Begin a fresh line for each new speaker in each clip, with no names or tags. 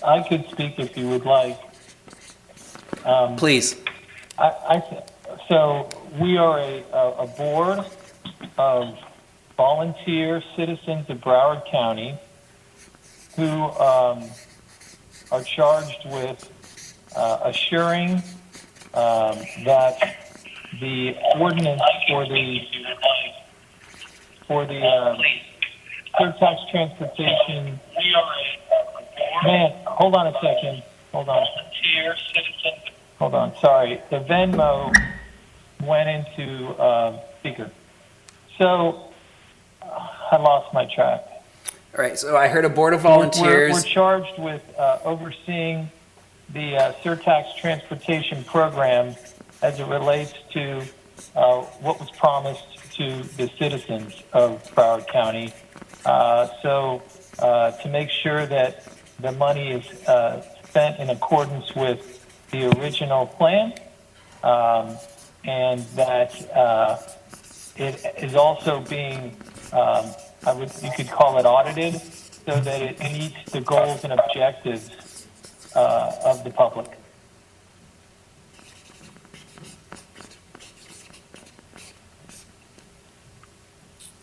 I could speak if you would like.
Please.
So we are a board of volunteer citizens of Broward County who are charged with assuring that the ordinance for the surtax transportation. Man, hold on a second. Hold on. Sorry, the Venmo went into speaker. So I lost my track.
All right, so I heard a board of volunteers.
We're charged with overseeing the surtax transportation program as it relates to what was promised to the citizens of Broward County. So to make sure that the money is spent in accordance with the original plan, and that it is also being, you could call it audited, so that it meets the goals and objectives of the public.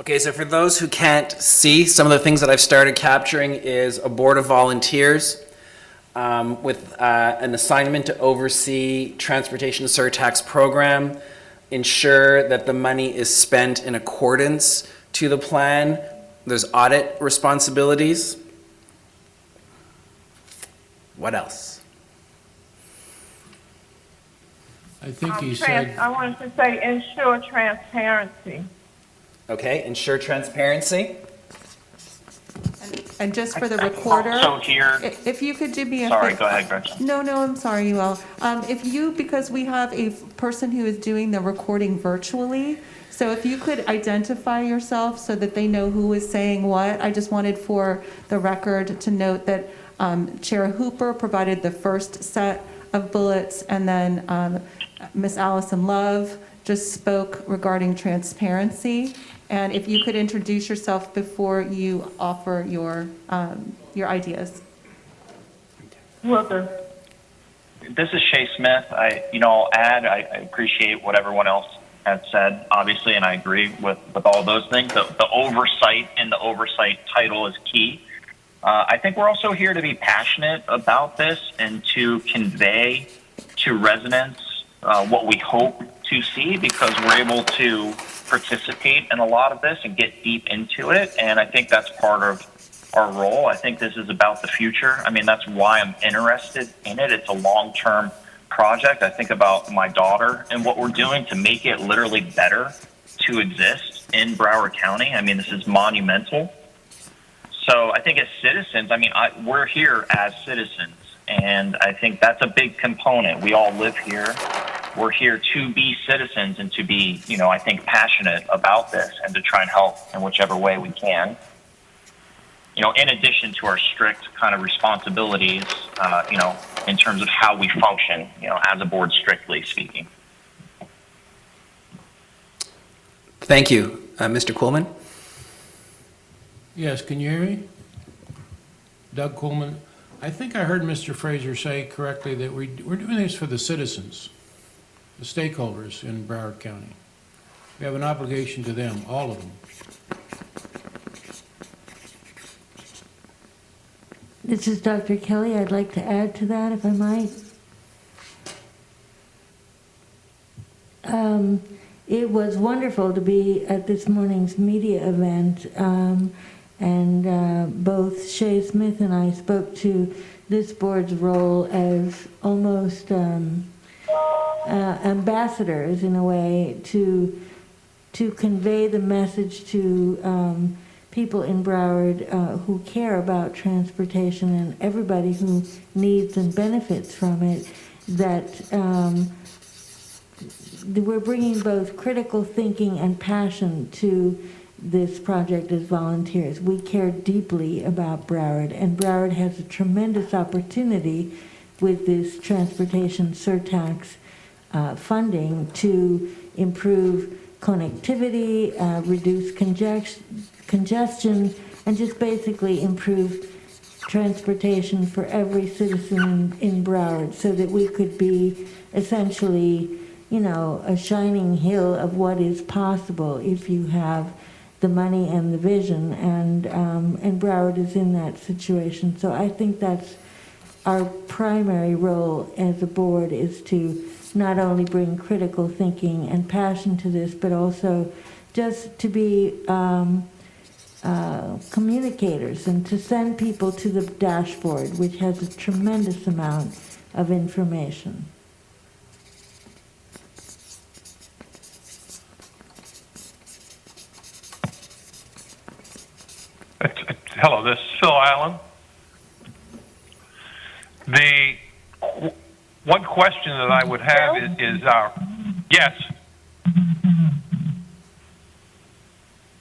Okay, so for those who can't see, some of the things that I've started capturing is a board of volunteers with an assignment to oversee Transportation Surtax program, ensure that the money is spent in accordance to the plan. There's audit responsibilities. What else?
I think he said.
I wanted to say ensure transparency.
Okay, ensure transparency.
And just for the recorder,
So here,
if you could do me a
sorry,
favor.
go ahead, Gretchen.
No, I'm sorry, you all. Because we have a person who is doing the recording virtually, so if you could identify yourself so that they know who is saying what. I just wanted for the record to note that Chair Hooper provided the first set of bullets, and then Ms. Allison Love just spoke regarding transparency. And if you could introduce yourself before you offer your ideas.
Wilker.
This is Shay Smith. I'll add, I appreciate what everyone else has said, obviously, and I agree with all those things. The oversight and the oversight title is key. I think we're also here to be passionate about this and to convey to residents what we hope to see, because we're able to participate in a lot of this and get deep into it. And I think that's part of our role. I think this is about the future. I mean, that's why I'm interested in it. It's a long-term project. I think about my daughter and what we're doing to make it literally better to exist in Broward County. I mean, this is monumental. So I think as citizens, we're here as citizens, and I think that's a big component. We all live here. We're here to be citizens and to be, I think, passionate about this and to try and help in whichever way we can. In addition to our strict kind of responsibilities, in terms of how we function, as a board, strictly speaking.
Thank you. Mr. Coolman?
Yes, can you hear me? Doug Coolman. I think I heard Mr. Fraser say correctly that we're doing this for the citizens, the stakeholders in Broward County. We have an obligation to them, all of them.
This is Dr. Kelly. I'd like to add to that, if I might. It was wonderful to be at this morning's media event, and both Shay Smith and I spoke to this board's role as almost ambassadors, in a way, to convey the message to people in Broward who care about transportation and everybody who needs and benefits from it, that we're bringing both critical thinking and passion to this project as volunteers. We care deeply about Broward, and Broward has a tremendous opportunity with this transportation surtax funding to improve connectivity, reduce congestion, and just basically improve transportation for every citizen in Broward, so that we could be essentially, a shining hill of what is possible if you have the money and the vision, and Broward is in that situation. So I think that's our primary role as a board, is to not only bring critical thinking and passion to this, but also just to be communicators and to send people to the dashboard, which has a tremendous amount of information.
Hello, this is Phil Allen. The one question that I would have is our yes.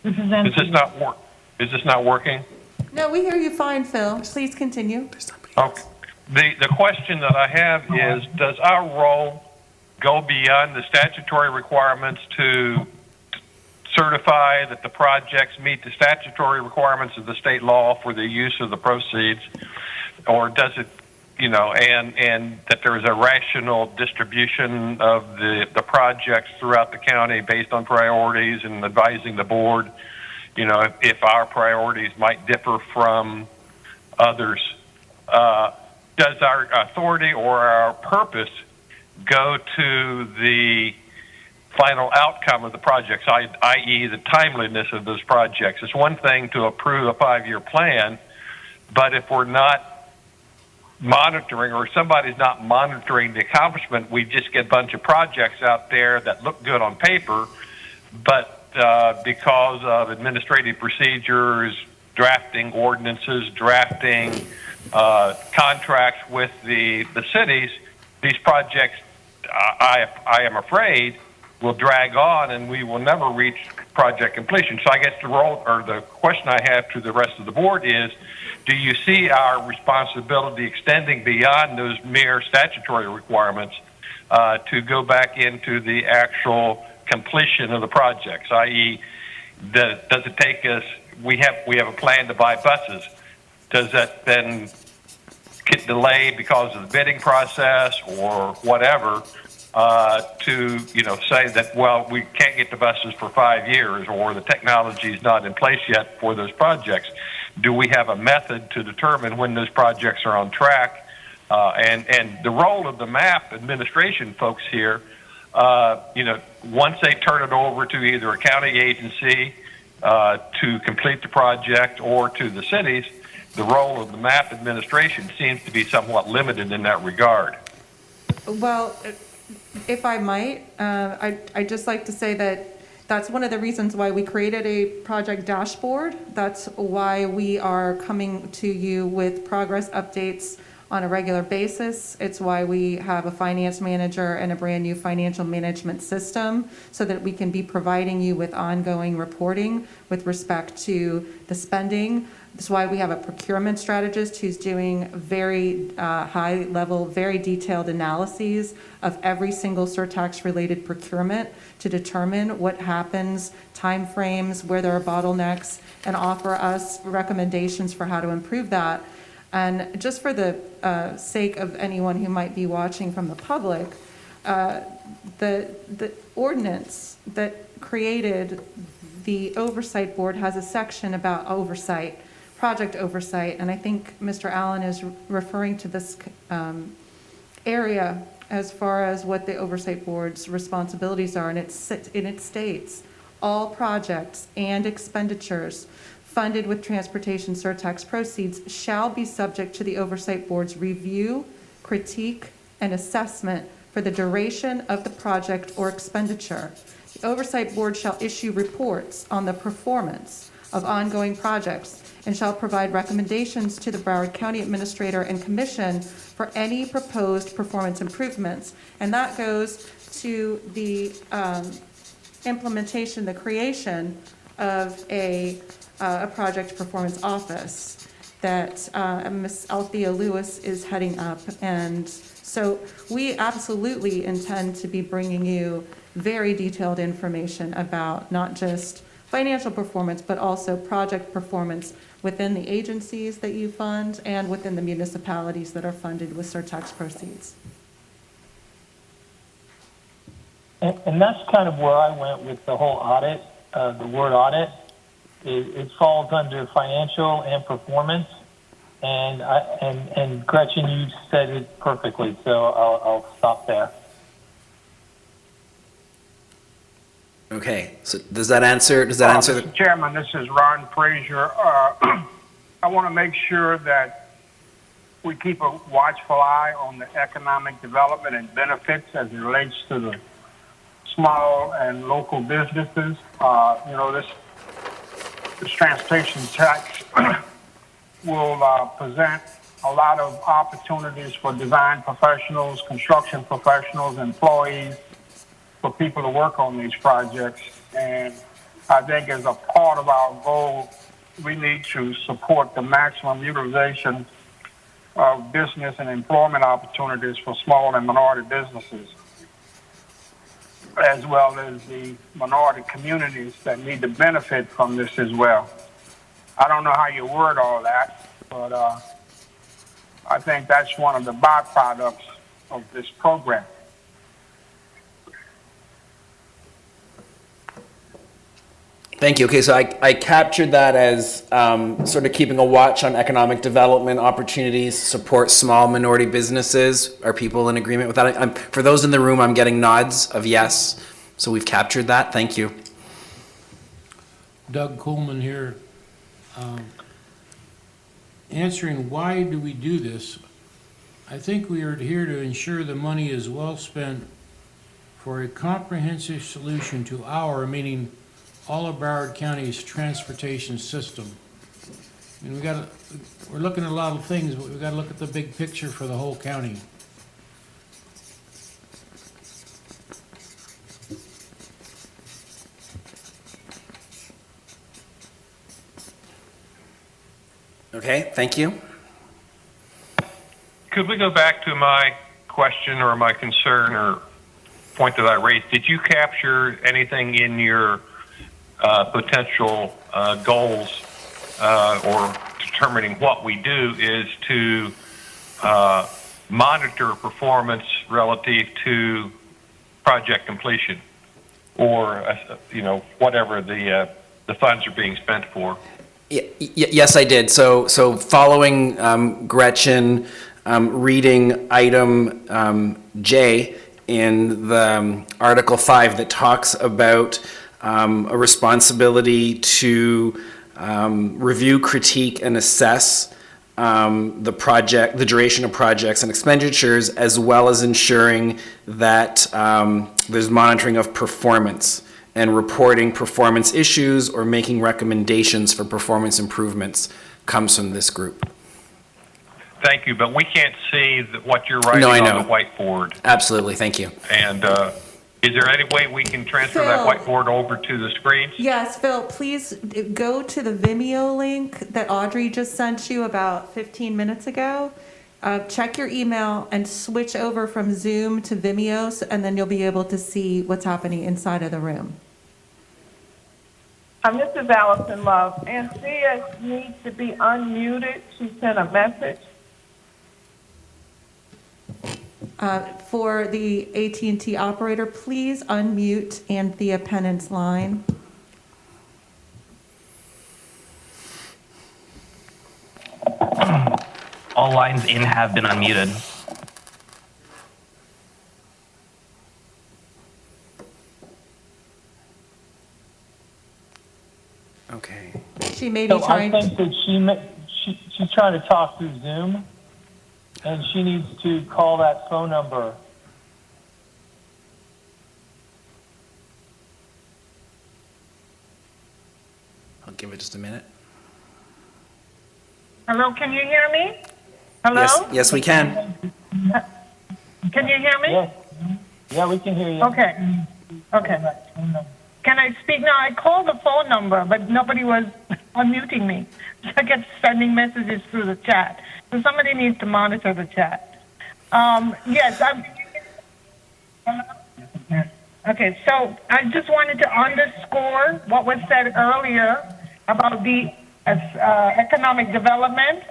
This is
Is this not work? Is this not working?
No, we hear you fine, Phil. Please continue.
Okay. The question that I have is, does our role go beyond the statutory requirements to certify that the projects meet the statutory requirements of the state law for the use of the proceeds, or does it, and that there is a rational distribution of the projects throughout the county based on priorities, and advising the board, if our priorities might differ from others? Does our authority or our purpose go to the final outcome of the projects, i.e. the timeliness of those projects? It's one thing to approve a 5-year plan, but if we're not monitoring, or somebody's not monitoring the accomplishment, we just get a bunch of projects out there that look good on paper, but because of administrative procedures, drafting ordinances, drafting contracts with the cities, these projects, I am afraid, will drag on, and we will never reach project completion. So I guess the question I have to the rest of the board is, do you see our responsibility extending beyond those mere statutory requirements to go back into the actual completion of the projects, i.e., does it take us, we have a plan to buy buses, does that then get delayed because of the bidding process or whatever, to say that, well, we can't get the buses for 5 years, or the technology is not in place yet for those projects? Do we have a method to determine when those projects are on track? And the role of the MAP administration folks here, once they turn it over to either a county agency to complete the project, or to the cities, the role of the MAP administration seems to be somewhat limited in that regard.
Well, if I might, I'd just like to say that that's one of the reasons why we created a project dashboard. That's why we are coming to you with progress updates on a regular basis. It's why we have a finance manager and a brand new financial management system, so that we can be providing you with ongoing reporting with respect to the spending. That's why we have a procurement strategist who's doing very high level, very detailed analyses of every single surtax related procurement to determine what happens, timeframes, where there are bottlenecks, and offer us recommendations for how to improve that. And just for the sake of anyone who might be watching from the public, the ordinance that created the oversight board has a section about oversight, project oversight, and I think Mr. Allen is referring to this area as far as what the oversight board's responsibilities are, and it states all projects and expenditures funded with transportation surtax proceeds shall be subject to the oversight board's review, critique, and assessment for the duration of the project or expenditure. The oversight board shall issue reports on the performance of ongoing projects and shall provide recommendations to the Broward County Administrator and Commission for any proposed performance improvements. And that goes to the implementation, the creation of a project performance office that Ms. Althea Lewis is heading up. And so we absolutely intend to be bringing you very detailed information about not just financial performance, but also project performance within the agencies that you fund and within the municipalities that are funded with surtax proceeds.
And that's kind of where I went with the whole audit, the word audit. It falls under financial and performance. And Gretchen, you said it perfectly, so I'll stop there.
Okay, so does that answer the?
Mr. Chairman, this is Ron Frazier. I want to make sure that we keep a watchful eye on the economic development and benefits as it relates to the small and local businesses. This transportation tax will present a lot of opportunities for design professionals, construction professionals, employees, for people to work on these projects. And I think as a part of our goal, we need to support the maximum utilization of business and employment opportunities for small and minority businesses, as well as the minority communities that need to benefit from this as well. I don't know how you word all that, but I think that's one of the byproducts of this program.
Thank you. Okay, so I captured that as sort of keeping a watch on economic development opportunities, support small minority businesses. Are people in agreement with that? For those in the room, I'm getting nods of yes. So we've captured that. Thank you.
Doug Coleman here. Answering why do we do this, I think we are here to ensure the money is well spent for a comprehensive solution to our, meaning all of Broward County's transportation system. I mean, we're looking at a lot of things, but we've got to look at the big picture for the whole county.
Okay, thank you.
Could we go back to my question or my concern or point that I raised? Did you capture anything in your potential goals or determining what we do is to monitor performance relative to project completion or whatever the funds are being spent for?
Yes, I did. So following Gretchen, reading item J in the Article 5 that talks about a responsibility to review, critique, and assess the duration of projects and expenditures, as well as ensuring that there's monitoring of performance and reporting performance issues or making recommendations for performance improvements comes from this group.
Thank you, but we can't see what you're writing
No, I
on
know.
the whiteboard.
Absolutely, thank you.
And is there any way we can transfer that
Phil.
whiteboard over to the screens?
Yes, Phil, please go to the Vimeo link that Audrey just sent you about 15 minutes ago. Check your email and switch over from Zoom to Vimeo, and then you'll be able to see what's happening inside of the room.
This is Allison Love. And Cia needs to be unmuted to send a message.
For the AT&T operator, please unmute Anthea Pennant's line.
All lines in have been unmuted.
Okay.
She may be
So I
trying.
think that she's trying to talk through Zoom, and she needs to call that phone number.
I'll give it just a minute.
Hello, can you hear me? Hello?
Yes, we can.
Can you hear me?
Yes. Yeah, we can hear you.
Okay. Okay. Can I speak now? I called the phone number, but nobody was unmuting me. So I kept sending messages through the chat. So somebody needs to monitor the chat. Yes, Okay, so I just wanted to underscore what was said earlier about the economic development.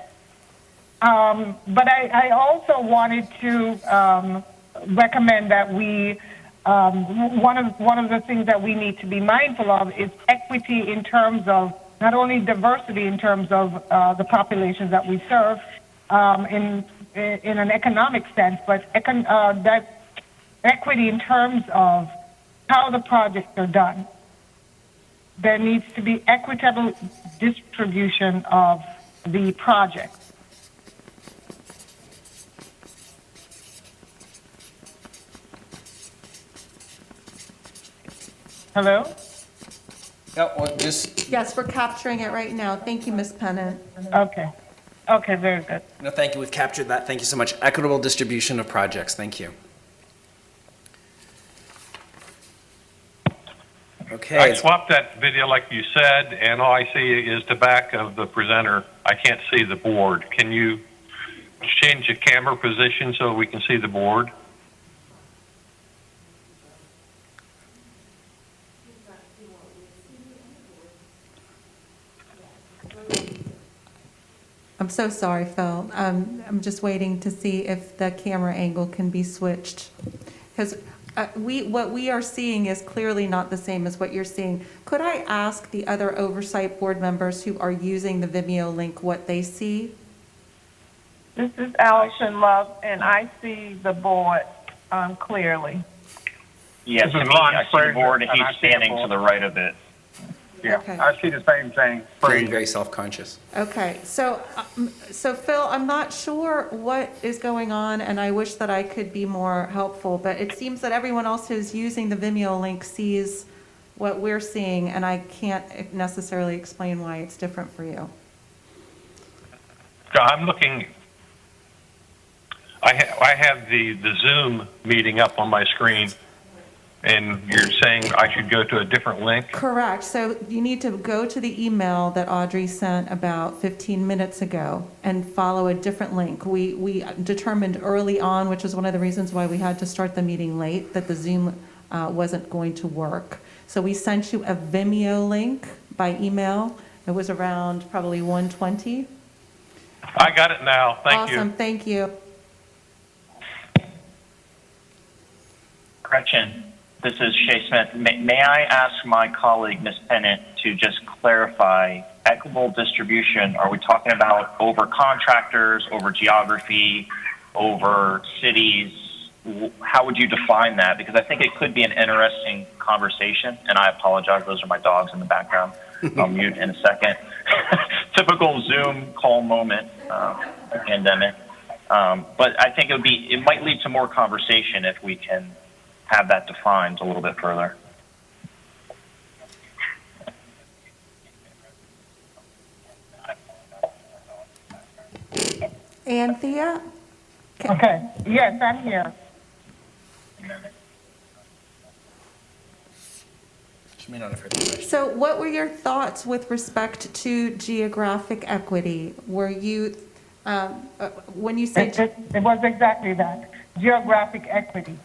But I also wanted to recommend that we, one of the things that we need to be mindful of is equity in terms of not only diversity in terms of the populations that we serve in an economic sense, but that equity in terms of how the projects are done. There needs to be equitable distribution of the projects. Hello?
No, well, just,
Yes, we're capturing it right now. Thank you, Ms. Pennant.
Okay. Okay, very good.
no, thank you, we've captured that, thank you so much. Equitable distribution of projects, thank you.
I
Okay,
swapped that video like you said, and all I see is the back of the presenter. I can't see the board. Can you change the camera position so we can see the board?
I'm so sorry, Phil. I'm just waiting to see if the camera angle can be switched. Because what we are seeing is clearly not the same as what you're seeing. Could I ask the other oversight board members who are using the Vimeo link what they see?
This is Allison Love, and I see the board clearly.
Yeah,
This
to
is
me,
Ron
I see the
Fraser,
board, and
and I
he's
see the
standing to
board.
the right of it.
Yeah,
Okay.
I see the same thing.
feeling very self-conscious.
Okay, so Phil, I'm not sure what is going on, and I wish that I could be more helpful, but it seems that everyone else who's using the Vimeo link sees what we're seeing, and I can't necessarily explain why it's different for you.
I'm looking. I have the Zoom meeting up on my screen, and you're saying I should go to a different link?
Correct. So you need to go to the email that Audrey sent about 15 minutes ago and follow a different link. We determined early on, which is one of the reasons why we had to start the meeting late, that the Zoom wasn't going to work. So we sent you a Vimeo link by email. It was around probably 1:20.
I got it now. Thank
Awesome.
you.
Thank you.
Gretchen, this is Shay Smith. May I ask my colleague, Ms. Pennant, to just clarify equitable distribution? Are we talking about over contractors, over geography, over cities? How would you define that? Because I think it could be an interesting conversation, and I apologize. Those are my dogs in the background. I'll mute in a second. Typical Zoom call moment, pandemic. But I think it might lead to more conversation if we can have that defined a little bit further.
Anthea?
Okay, yes, I'm here.
She may not have heard the question.
So what were your thoughts with respect to geographic equity? Were you, when you say...
It was exactly that, geographic equity,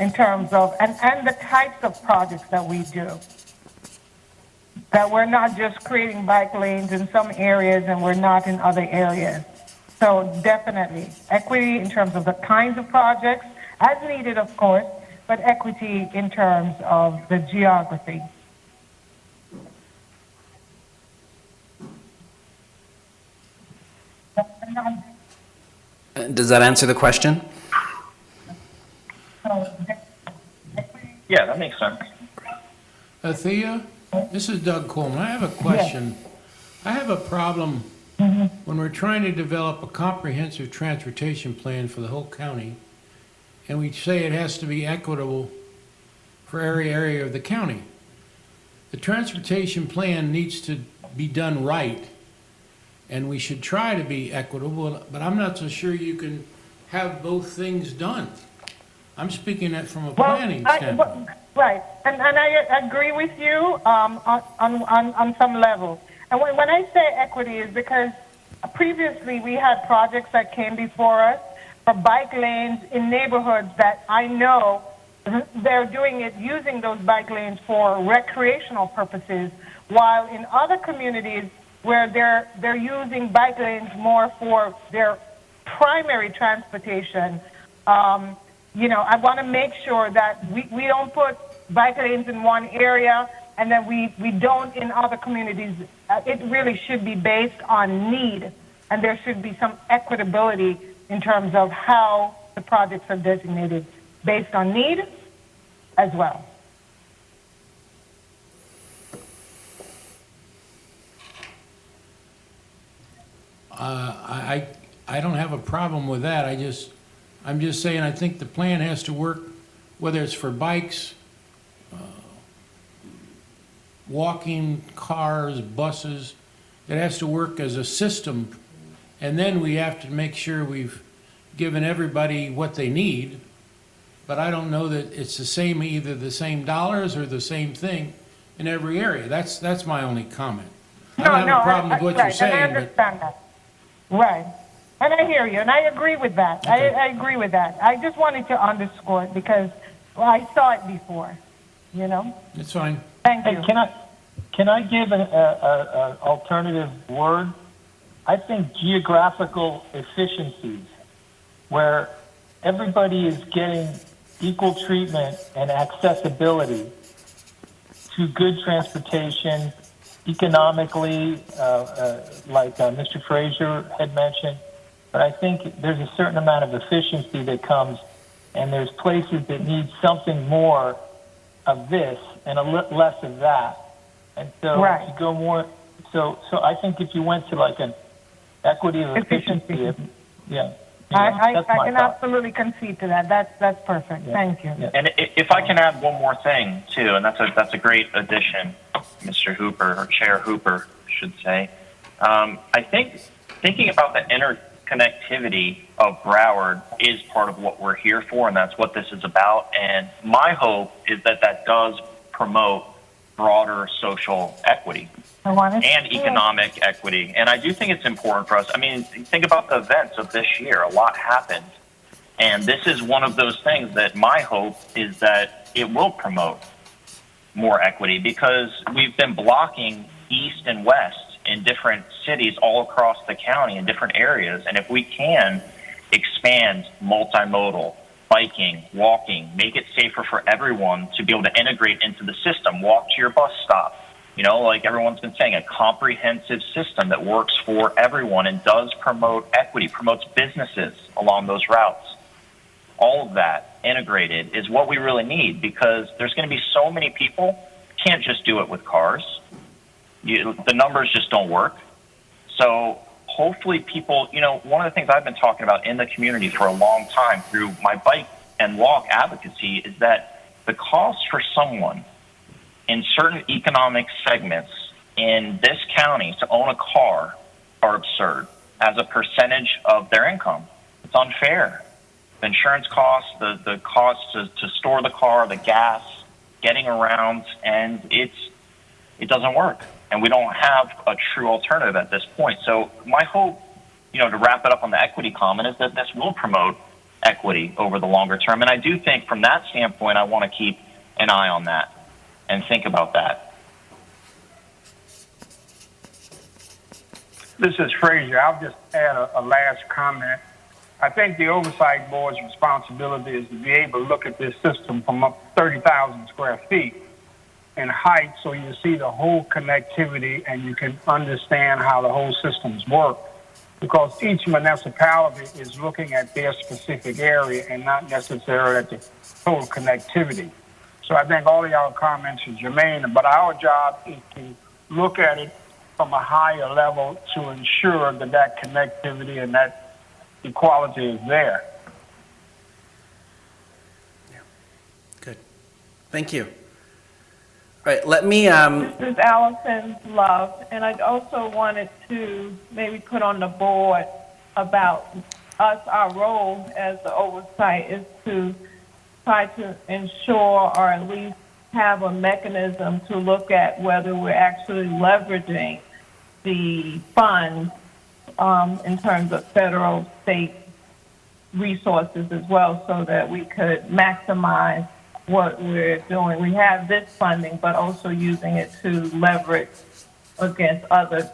in terms of, and the types of projects that we do. That we're not just creating bike lanes in some areas and we're not in other areas. So definitely, equity in terms of the kinds of projects, as needed, of course, but equity in terms of the geography.
Does that answer the question?
Yeah, that makes sense.
Thea, this is Doug Coleman. I have a question. I have a problem when we're trying to develop a comprehensive transportation plan for the whole county, and we say it has to be equitable for every area of the county. The transportation plan needs to be done right, and we should try to be equitable, but I'm not so sure you can have both things done. I'm speaking that from a planning standpoint.
Right, and I agree with you on some level. And when I say equity is because previously we had projects that came before us for bike lanes in neighborhoods that I know they're doing it using those bike lanes for recreational purposes, while in other communities where they're using bike lanes more for their primary transportation, I want to make sure that we don't put bike lanes in one area and then we don't in other communities. It really should be based on need, and there should be some equitability in terms of how the projects are designated based on need as well.
I don't have a problem with that. I'm just saying, I think the plan has to work, whether it's for bikes, walking, cars, buses, it has to work as a system. And then we have to make sure we've given everybody what they need. But I don't know that it's the same, either the same dollars or the same thing in every area. That's my only comment. I don't have a problem with what you're saying.
And I understand that. Right. And I hear you, and I agree with that. Okay. I agree with that. I just wanted to underscore it because I saw it before,
It's fine.
Thank you.
Hey, can I give an alternative word? I think geographical efficiencies, where everybody is getting equal treatment and accessibility to good transportation economically, like Mr. Frazier had mentioned. But I think there's a certain amount of efficiency that comes, and there's places that need something more of this and less of that. And so
right.
to go more, so I think if you went to like an equity of efficiency, yeah.
I can absolutely concede to that. That's perfect. Yeah. Thank you.
Yeah.
And if I can add one more thing too, and that's a great addition, Mr. Hooper, or Chair Hooper, I should say. I think thinking about the interconnectivity of Broward is part of what we're here for, and that's what this is about. And my hope is that does promote broader social equity and economic equity. And I do think it's important for us. I mean, think about the events of this year. A lot happened. And this is one of those things that my hope is that it will promote more equity, because we've been blocking east and west in different cities all across the county in different areas. And if we can expand multimodal, biking, walking, make it safer for everyone to be able to integrate into the system, walk to your bus stop, like everyone's been saying, a comprehensive system that works for everyone and does promote equity, promotes businesses along those routes. All of that integrated is what we really need, because there's going to be so many people can't just do it with cars. The numbers just don't work. So hopefully people, one of the things I've been talking about in the community for a long time through my bike and walk advocacy is that the cost for someone in certain economic segments in this county to own a car are absurd as a percentage of their income. It's unfair. The insurance costs, the cost to store the car, the gas, getting around, and it doesn't work. And we don't have a true alternative at this point. So my hope, to wrap it up on the equity comment, is that this will promote equity over the longer term. And I do think from that standpoint, I want to keep an eye on that and think about that.
This is Frazier. I'll just add a last comment. I think the Oversight Board's responsibility is to be able to look at this system from up 30,000 square feet in height, so you see the whole connectivity and you can understand how the whole systems work. Because each municipality is looking at their specific area and not necessarily at the total connectivity. So I think all of y'all comments are germane, but our job is to look at it from a higher level to ensure that connectivity and that equality is there.
Yeah. Good. Thank you. All right, let me...
This is Allison Love, and I also wanted to maybe put on the board about us, our role as the oversight is to try to ensure or at least have a mechanism to look at whether we're actually leveraging the funds in terms of federal, state resources as well, so that we could maximize what we're doing. We have this funding, but also using it to leverage against other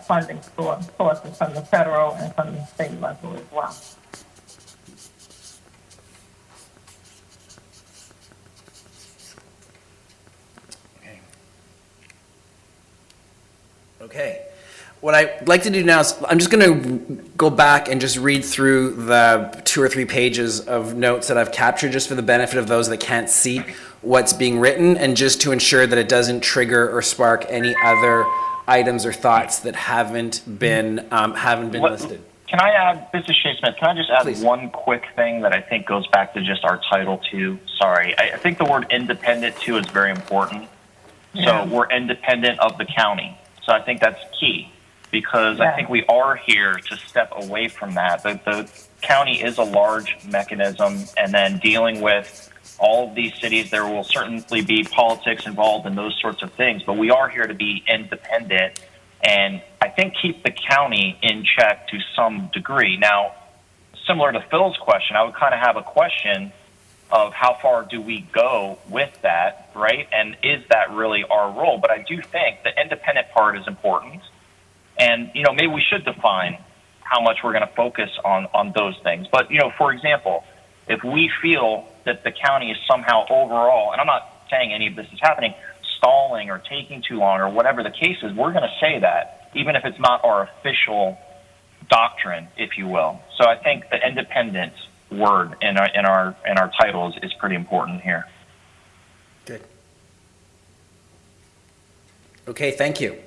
funding sources from the federal and from the state level as well.
Okay. What I'd like to do now is I'm just going to go back and just read through the 2 or 3 pages of notes that I've captured just for the benefit of those that can't see what's being written and just to ensure that it doesn't trigger or spark any other items or thoughts that haven't been listed.
Can I add, this is Shea Smith, can I just add
Please.
one quick thing that I think goes back to just our title too? Sorry, I think the word independent too is very important.
Yeah.
So we're independent of the county. So I think that's key because I think we are here to step away from that. The county is a large mechanism, and then dealing with all of these cities, there will certainly be politics involved in those sorts of things, but we are here to be independent and I think keep the county in check to some degree. Now, similar to Phil's question, I would kind of have a question of how far do we go with that, right? And is that really our role? But I do think the independent part is important. And, you know, maybe we should define how much we're going to focus on those things. But, you know, for example, if we feel that the county is somehow overall, and I'm not saying any of this is happening, stalling or taking too long or whatever the case is, we're going to say that, even if it's not our official doctrine, if you will. So I think the independent word in our titles is pretty important here.
Good. Okay, thank you.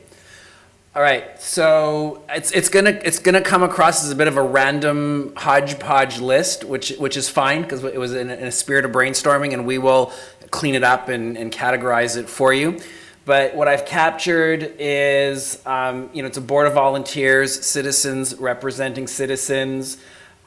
All right, so it's gonna come across as a bit of a random hodgepodge list, which is fine because it was in a spirit of brainstorming, and we will clean it up and categorize it for you. But what I've captured is, it's a board of volunteers, citizens representing citizens,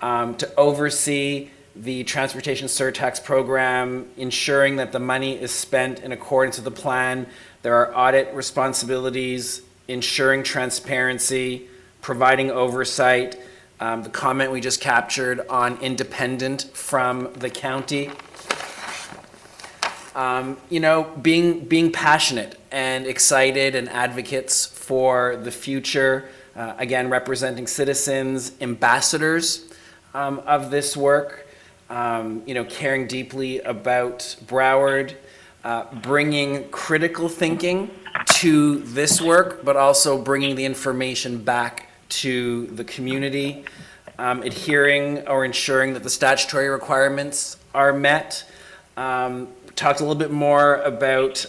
to oversee the Transportation Surtax program, ensuring that the money is spent in accordance with the plan. There are audit responsibilities, ensuring transparency, providing oversight, the comment we just captured on independent from the county. Being passionate and excited and advocates for the future, again, representing citizens, ambassadors of this work, caring deeply about Broward, bringing critical thinking to this work, but also bringing the information back to the community, adhering or ensuring that the statutory requirements are met. Talked a little bit more about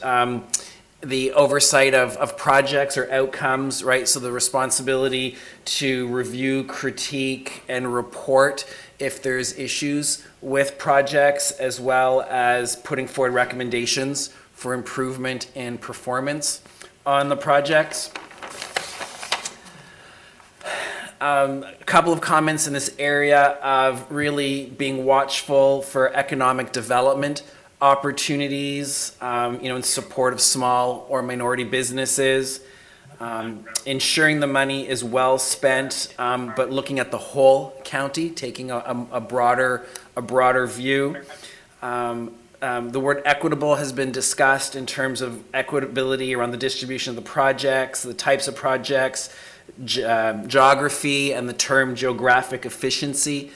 the oversight of projects or outcomes, right? So the responsibility to review, critique, and report if there's issues with projects, as well as putting forward recommendations for improvement in performance on the projects. A couple of comments in this area of really being watchful for economic development opportunities, in support of small or minority businesses, ensuring the money is well spent, but looking at the whole county, taking a broader view. The word equitable has been discussed in terms of equitability around the distribution of the projects, the types of projects, geography, and the term geographic efficiency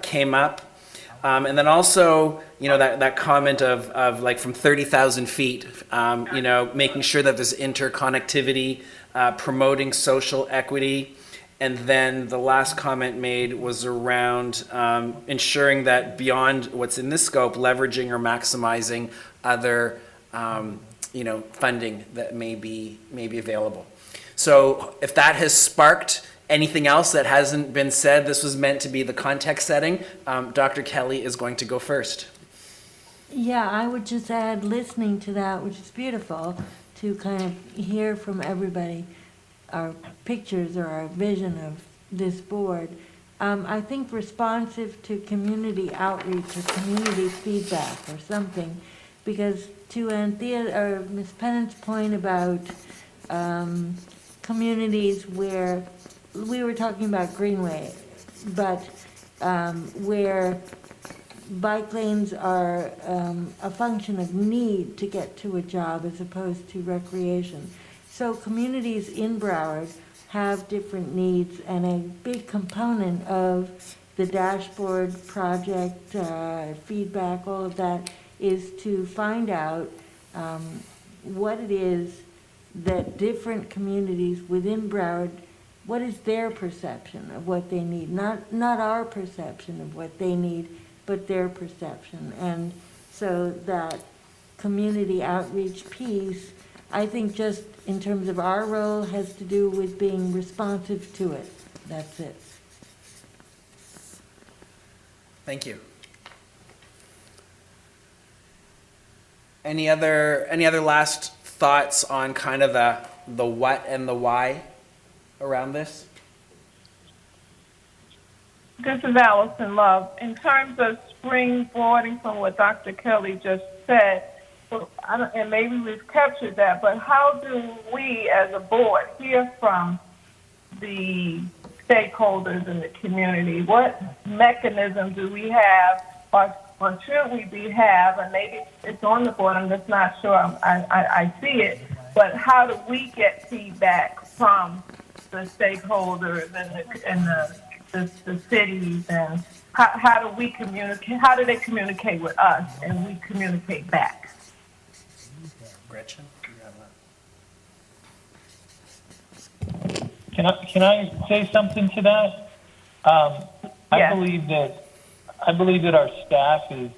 came up. And then also, that comment of like from 30,000 feet, making sure that there's interconnectivity, promoting social equity. And then the last comment made was around ensuring that beyond what's in this scope, leveraging or maximizing other, funding that may be available. So if that has sparked anything else that hasn't been said, this was meant to be the context setting. Dr. Kelly is going to go first.
Yeah, I would just add, listening to that, which is beautiful, to kind of hear from everybody our pictures or our vision of this board. I think responsive to community outreach or community feedback or something, because to Anthea or Ms. Pennant's point about communities where we were talking about Greenway, but where bike lanes are a function of need to get to a job as opposed to recreation. So communities in Broward have different needs, and a big component of the dashboard project, feedback, all of that, is to find out what it is that different communities within Broward, what is their perception of what they need, not our perception of what they need, but their perception. And so that community outreach piece, I think just in terms of our role, has to do with being responsive to it. That's it.
Thank you. Any other last thoughts on kind of the what and the why around this?
This is Allison Love. In terms of springboarding from what Dr. Kelly just said, well, and maybe we've captured that, but how do we as a board hear from the stakeholders in the community? What mechanism do we have, or should we have, and maybe it's on the board, I'm just not sure I see it, but how do we get feedback from the stakeholders and the cities, and how do we communicate, how do they communicate with us and we communicate back?
Gretchen, do you have that?
Can I say something to that?
Yes.
I believe that our staff is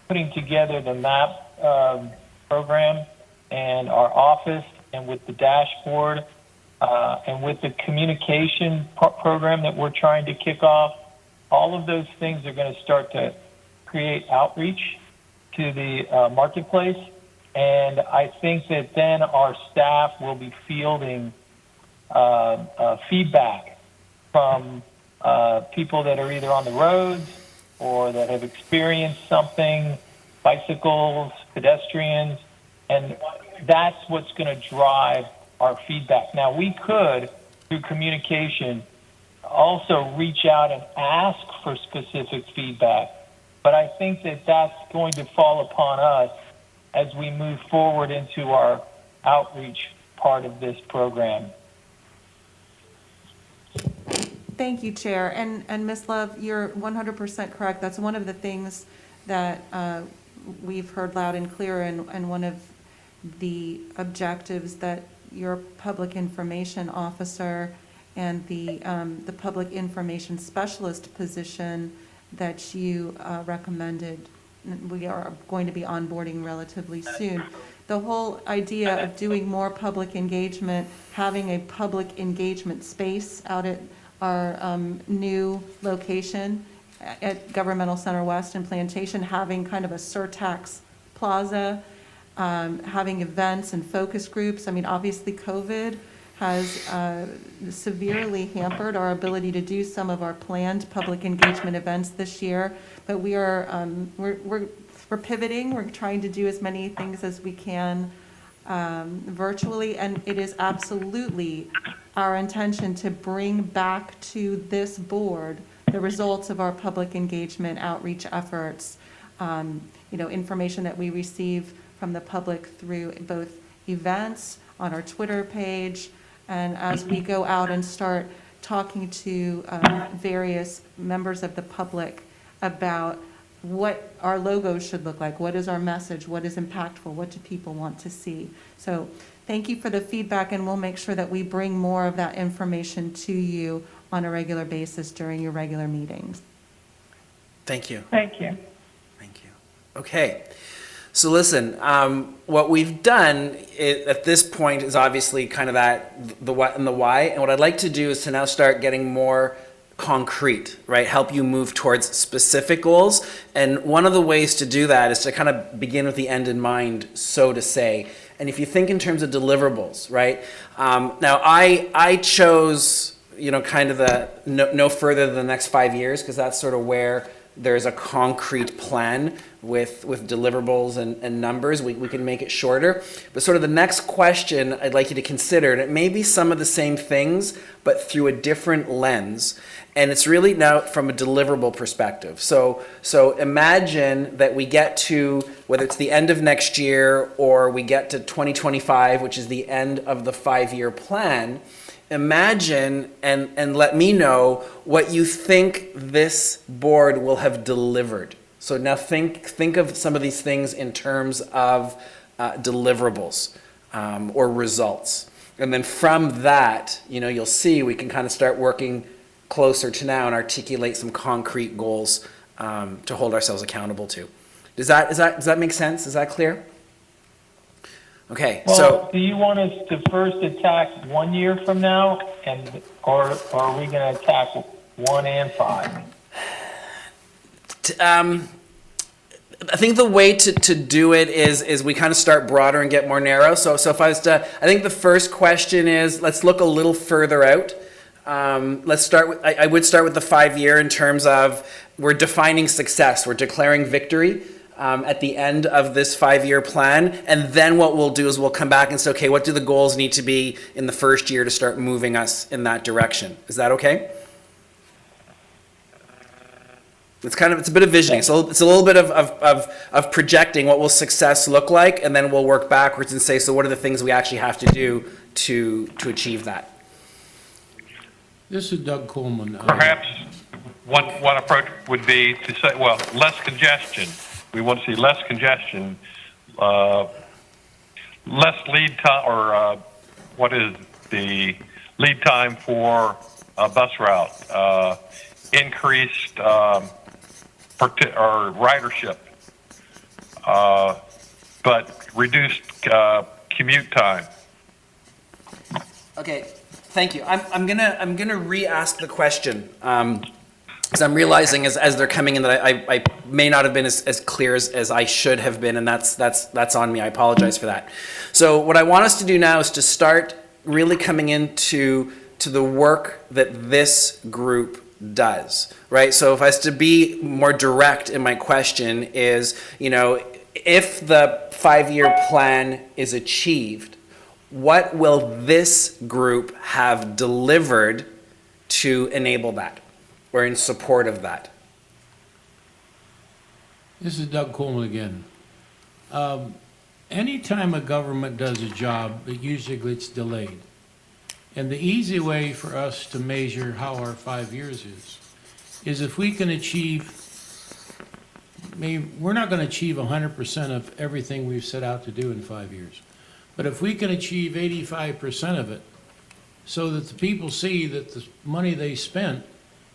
putting together the MAP program, and our office, and with the dashboard, and with the communication program that we're trying to kick off. All of those things are going to start to create outreach to the marketplace, and I think that then our staff will be fielding feedback from people that are either on the roads or that have experienced something, bicycles, pedestrians, and that's what's going to drive our feedback. Now, we could, through communication, also reach out and ask for specific feedback, but I think that that's going to fall upon us as we move forward into our outreach part of this program.
Thank you, Chair. And Ms. Love, you're 100% correct. That's one of the things that we've heard loud and clear, and one of the objectives that your public information officer and the public information specialist position that you recommended, we are going to be onboarding relatively soon. The whole idea of doing more public engagement, having a public engagement space out at our new location at Governmental Center West and Plantation, having kind of a Surtax plaza, having events and focus groups. I mean, obviously COVID has severely hampered our ability to do some of our planned public engagement events this year, but we are, we're pivoting. We're trying to do as many things as we can virtually, and it is absolutely our intention to bring back to this board the results of our public engagement outreach efforts, information that we receive from the public through both events, on our Twitter page, and as we go out and start talking to various members of the public about what our logos should look like, what is our message, what is impactful, what do people want to see. So thank you for the feedback, and we'll make sure that we bring more of that information to you on a regular basis during your regular meetings.
Thank you.
Thank you.
Thank you. Okay. So listen, what we've done at this point is obviously kind of the what and the why. And what I'd like to do is to now start getting more concrete, right? Help you move towards specific goals. And one of the ways to do that is to kind of begin with the end in mind, so to say. And if you think in terms of deliverables, right? Now I chose, kind of the no further than the next 5 years, because that's sort of where there's a concrete plan with deliverables and numbers, we can make it shorter. But sort of the next question I'd like you to consider, and it may be some of the same things, but through a different lens. And it's really now from a deliverable perspective. So imagine that we get to, whether it's the end of next year or we get to 2025, which is the end of the 5-year plan. Imagine and let me know what you think this board will have delivered. So now think of some of these things in terms of deliverables or results. And then from that, you'll see we can kind of start working closer to now and articulate some concrete goals to hold ourselves accountable to. Does that make sense? Is that clear? Okay,
Well,
so
do you want us to first attack 1 year from now, or are we going to attack 1 and 5?
I think the way to do it is we kind of start broader and get more narrow. So if I was to, I think the first question is, let's look a little further out. Let's start with, I would start with the 5-year in terms of we're defining success. We're declaring victory at the end of this 5-year plan. And then what we'll do is we'll come back and say, okay, what do the goals need to be in the first year to start moving us in that direction? Is that okay? It's a bit of visioning. So it's a little bit of projecting what will success look like, and then we'll work backwards and say, so what are the things we actually have to do to achieve that?
This is Doug Coleman.
Perhaps one approach would be to say, well, less congestion. We want to see less congestion, less lead time, or what is the lead time for a bus route, increased ridership, but reduced commute time.
Okay, thank you. I'm gonna re-ask the question because I'm realizing as they're coming in that I may not have been as clear as I should have been, and that's on me. I apologize for that. So what I want us to do now is to start really coming into the work that this group does, right? So if I was to be more direct in my question is, if the 5-year plan is achieved, what will this group have delivered to enable that or in support of that?
This is Doug Coleman again. Anytime a government does a job, it usually gets delayed. And the easy way for us to measure how our 5 years is if we can achieve, we're not going to achieve 100% of everything we've set out to do in 5 years. But if we can achieve 85% of it, so that the people see that the money they spent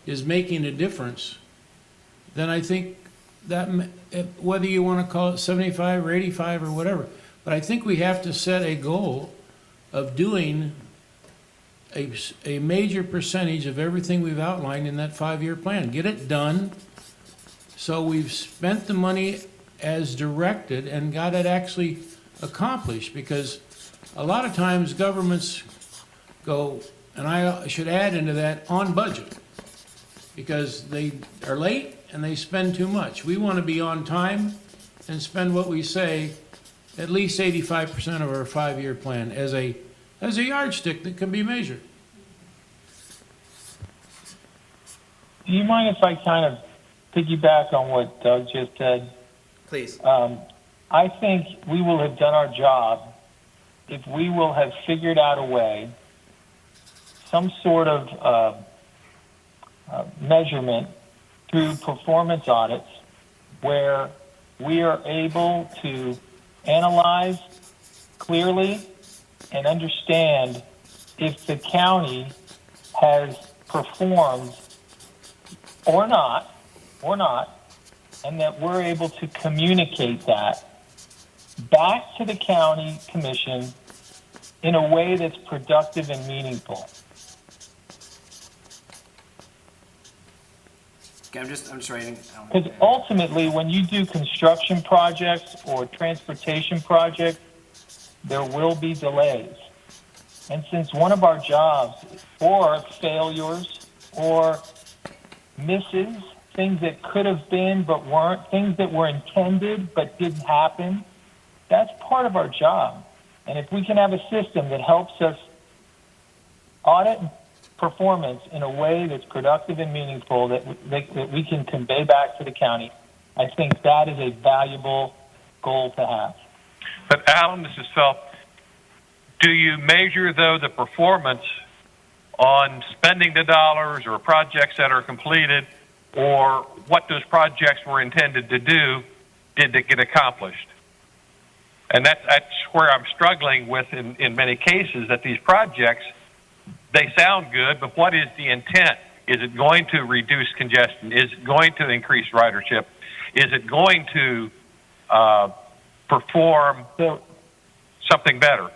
is making a difference, then I think that, whether you want to call it 75 or 85 or whatever, but I think we have to set a goal of doing a major percentage of everything we've outlined in that 5-year plan. Get it done so we've spent the money as directed and got it actually accomplished, because a lot of times governments go, and I should add into that, on budget, because they are late and they spend too much. We want to be on time and spend what we say, at least 85% of our 5-year plan as a yardstick that can be measured.
Do you mind if I kind of piggyback on what Doug just said?
Please.
I think we will have done our job if we will have figured out a way, some sort of measurement through performance audits, where we are able to analyze clearly and understand if the county has performed or not, and that we're able to communicate that back to the county commission in a way that's productive and meaningful.
Okay, I'm just writing.
Because ultimately, when you do construction projects or transportation projects, there will be delays. And since one of our jobs, or failures, or misses things that could have been but weren't, things that were intended but didn't happen. That's part of our job. And if we can have a system that helps us audit performance in a way that's productive and meaningful that we can convey back to the county, I think that is a valuable goal to have.
But Alan, this is Phil. Do you measure, though, the performance on spending the dollars or projects that are completed, or what those projects were intended to do, did they get accomplished? And that's where I'm struggling with in many cases, that these projects, they sound good, but what is the intent? Is it going to reduce congestion? Is it going to increase ridership? Is it going to perform something better?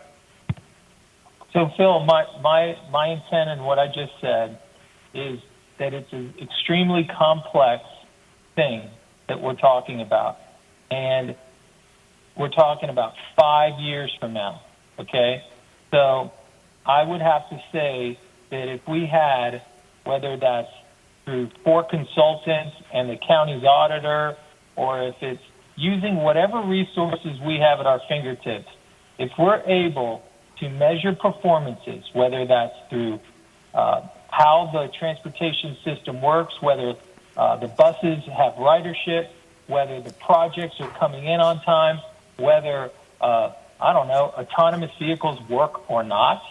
So, Phil, my intent in what I just said is that it's an extremely complex thing that we're talking about. And we're talking about 5 years from now, okay? So I would have to say that if we had, whether that's through 4 consultants and the county's auditor, or if it's using whatever resources we have at our fingertips, if we're able to measure performances, whether that's through how the transportation system works, whether the buses have ridership, whether the projects are coming in on time, whether, autonomous vehicles work or not,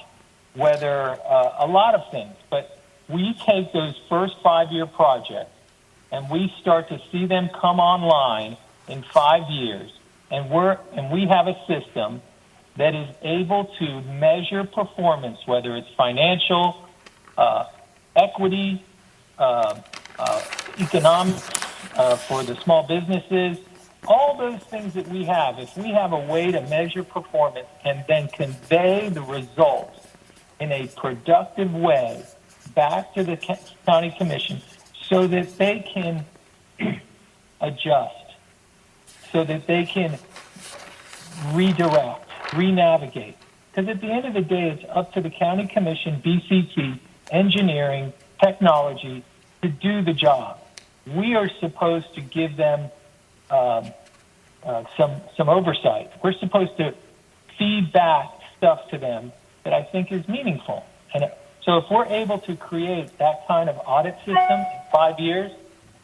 whether a lot of things. But we take those first 5-year projects and we start to see them come online in 5 years, and we have a system that is able to measure performance, whether it's financial, equity, economics for the small businesses, all those things that we have. If we have a way to measure performance and then convey the results in a productive way back to the county commission so that they can adjust, so that they can redirect, re-navigate. Because at the end of the day, it's up to the county commission, BCT, engineering, technology, to do the job. We are supposed to give them some oversight. We're supposed to feed back stuff to them that I think is meaningful. And so if we're able to create that kind of audit system in 5 years,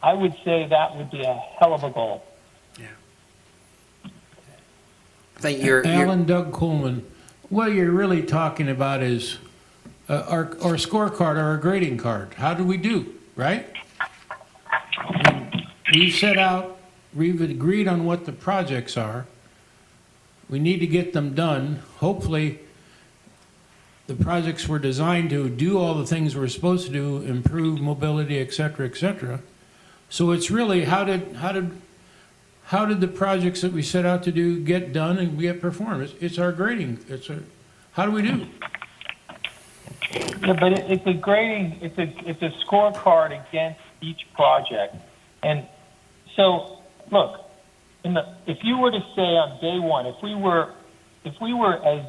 I would say that would be a hell of a goal.
Alan, Doug Coleman, what you're really talking about is our scorecard or our grading card. How do we do, right? We've set out, we've agreed on what the projects are. We need to get them done. Hopefully, the projects were designed to do all the things we're supposed to do, improve mobility, et cetera, et cetera. So it's really how did the projects that we set out to do get done and get performed? It's our grading. How do we do?
Yeah, but it's a grading. It's a scorecard against each project. And so, look, if you were to say on day one, if we were as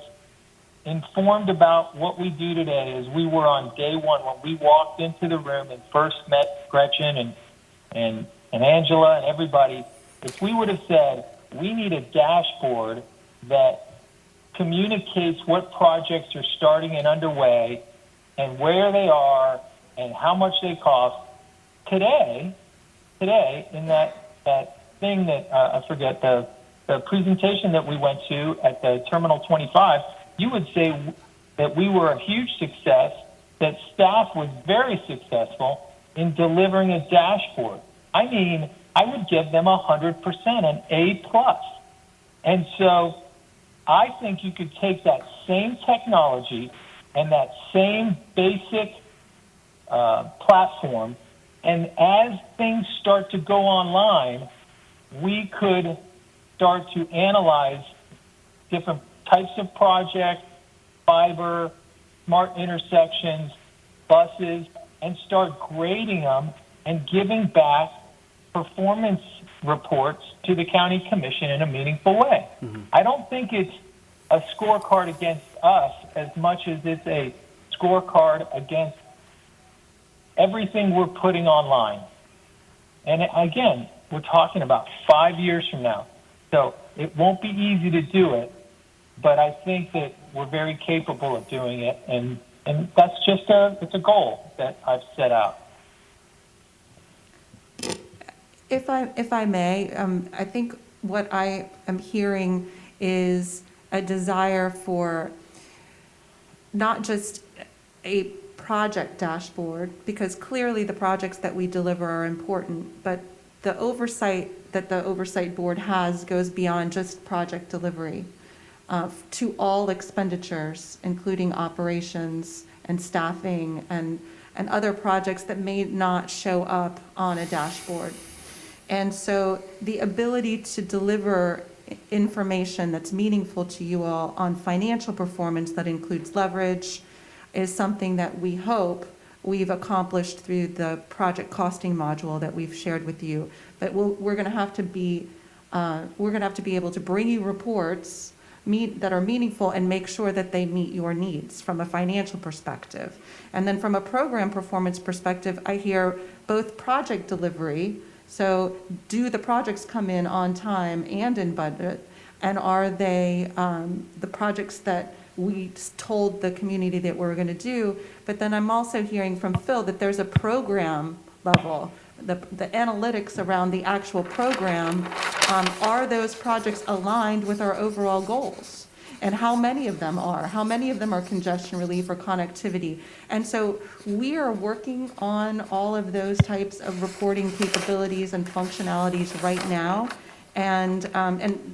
informed about what we do today as we were on day one when we walked into the room and first met Gretchen and Angela and everybody, if we would have said we need a dashboard that communicates what projects are starting and underway and where they are and how much they cost, today in that thing that I forget the presentation that we went to at the Terminal 25, you would say that we were a huge success, that staff was very successful in delivering a dashboard. I mean, I would give them 100%, an A+. And so I think you could take that same technology and that same basic platform, and as things start to go online, we could start to analyze different types of projects, fiber, smart intersections, buses, and start grading them and giving back performance reports to the county commission in a meaningful way. Mm-hmm. I don't think it's a scorecard against us as much as it's a scorecard against everything we're putting online. And again, we're talking about 5 years from now. So it won't be easy to do it, but I think that we're very capable of doing it. And that's just it's a goal that I've set out.
If I may, I think what I am hearing is a desire for not just a project dashboard, because clearly the projects that we deliver are important, but the oversight that the oversight board has goes beyond just project delivery to all expenditures, including operations and staffing and other projects that may not show up on a dashboard. And so the ability to deliver information that's meaningful to you all on financial performance that includes leverage is something that we hope we've accomplished through the project costing module that we've shared with you. But we're going to have to be able to bring you reports that are meaningful and make sure that they meet your needs from a financial perspective. And then from a program performance perspective, I hear both project delivery. So do the projects come in on time and in budget? And are they the projects that we told the community that we're going to do? But then I'm also hearing from Phil that there's a program level, the analytics around the actual program. Are those projects aligned with our overall goals? And how many of them are? How many of them are congestion relief or connectivity? And so we are working on all of those types of reporting capabilities and functionalities right now, and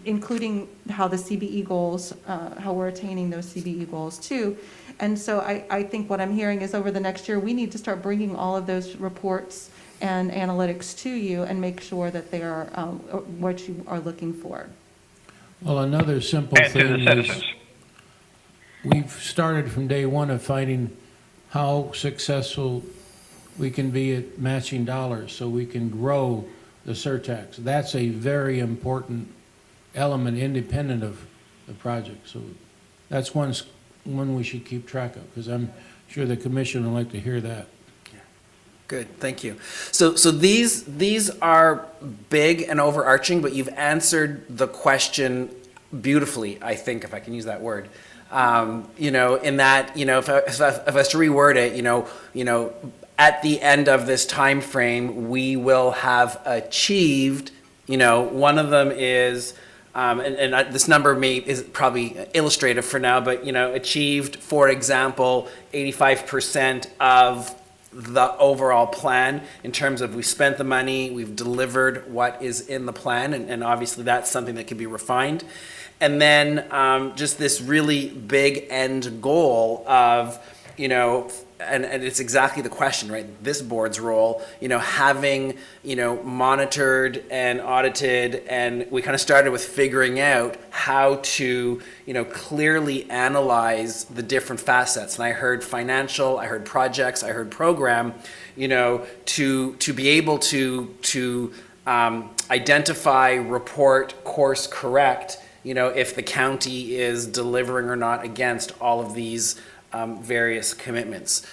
including how the CBE goals, how we're attaining those CBE goals too. And so I think what I'm hearing is over the next year, we need to start bringing all of those reports and analytics to you and make sure that they are what you are looking for.
Well, another simple
And to the
thing is,
citizens.
we've started from day one of finding how successful we can be at matching dollars so we can grow the surtax. That's a very important element independent of the project. So that's one we should keep track of, because I'm sure the commission would like to hear that.
Good, thank you. So these are big and overarching, but you've answered the question beautifully, I think, if I can use that word. In that, if I was to reword it, at the end of this time frame, we will have achieved, one of them is, this number is probably illustrative for now, but, achieved, for example, 85% of the overall plan in terms of we spent the money, we've delivered what is in the plan, and obviously that's something that can be refined. And then just this really big end goal of, and it's exactly the question, right? This board's role, having, monitored and audited, and we kind of started with figuring out how to, clearly analyze the different facets. And I heard financial, I heard projects, I heard program, to be able to identify, report, course correct, if the county is delivering or not against all of these various commitments.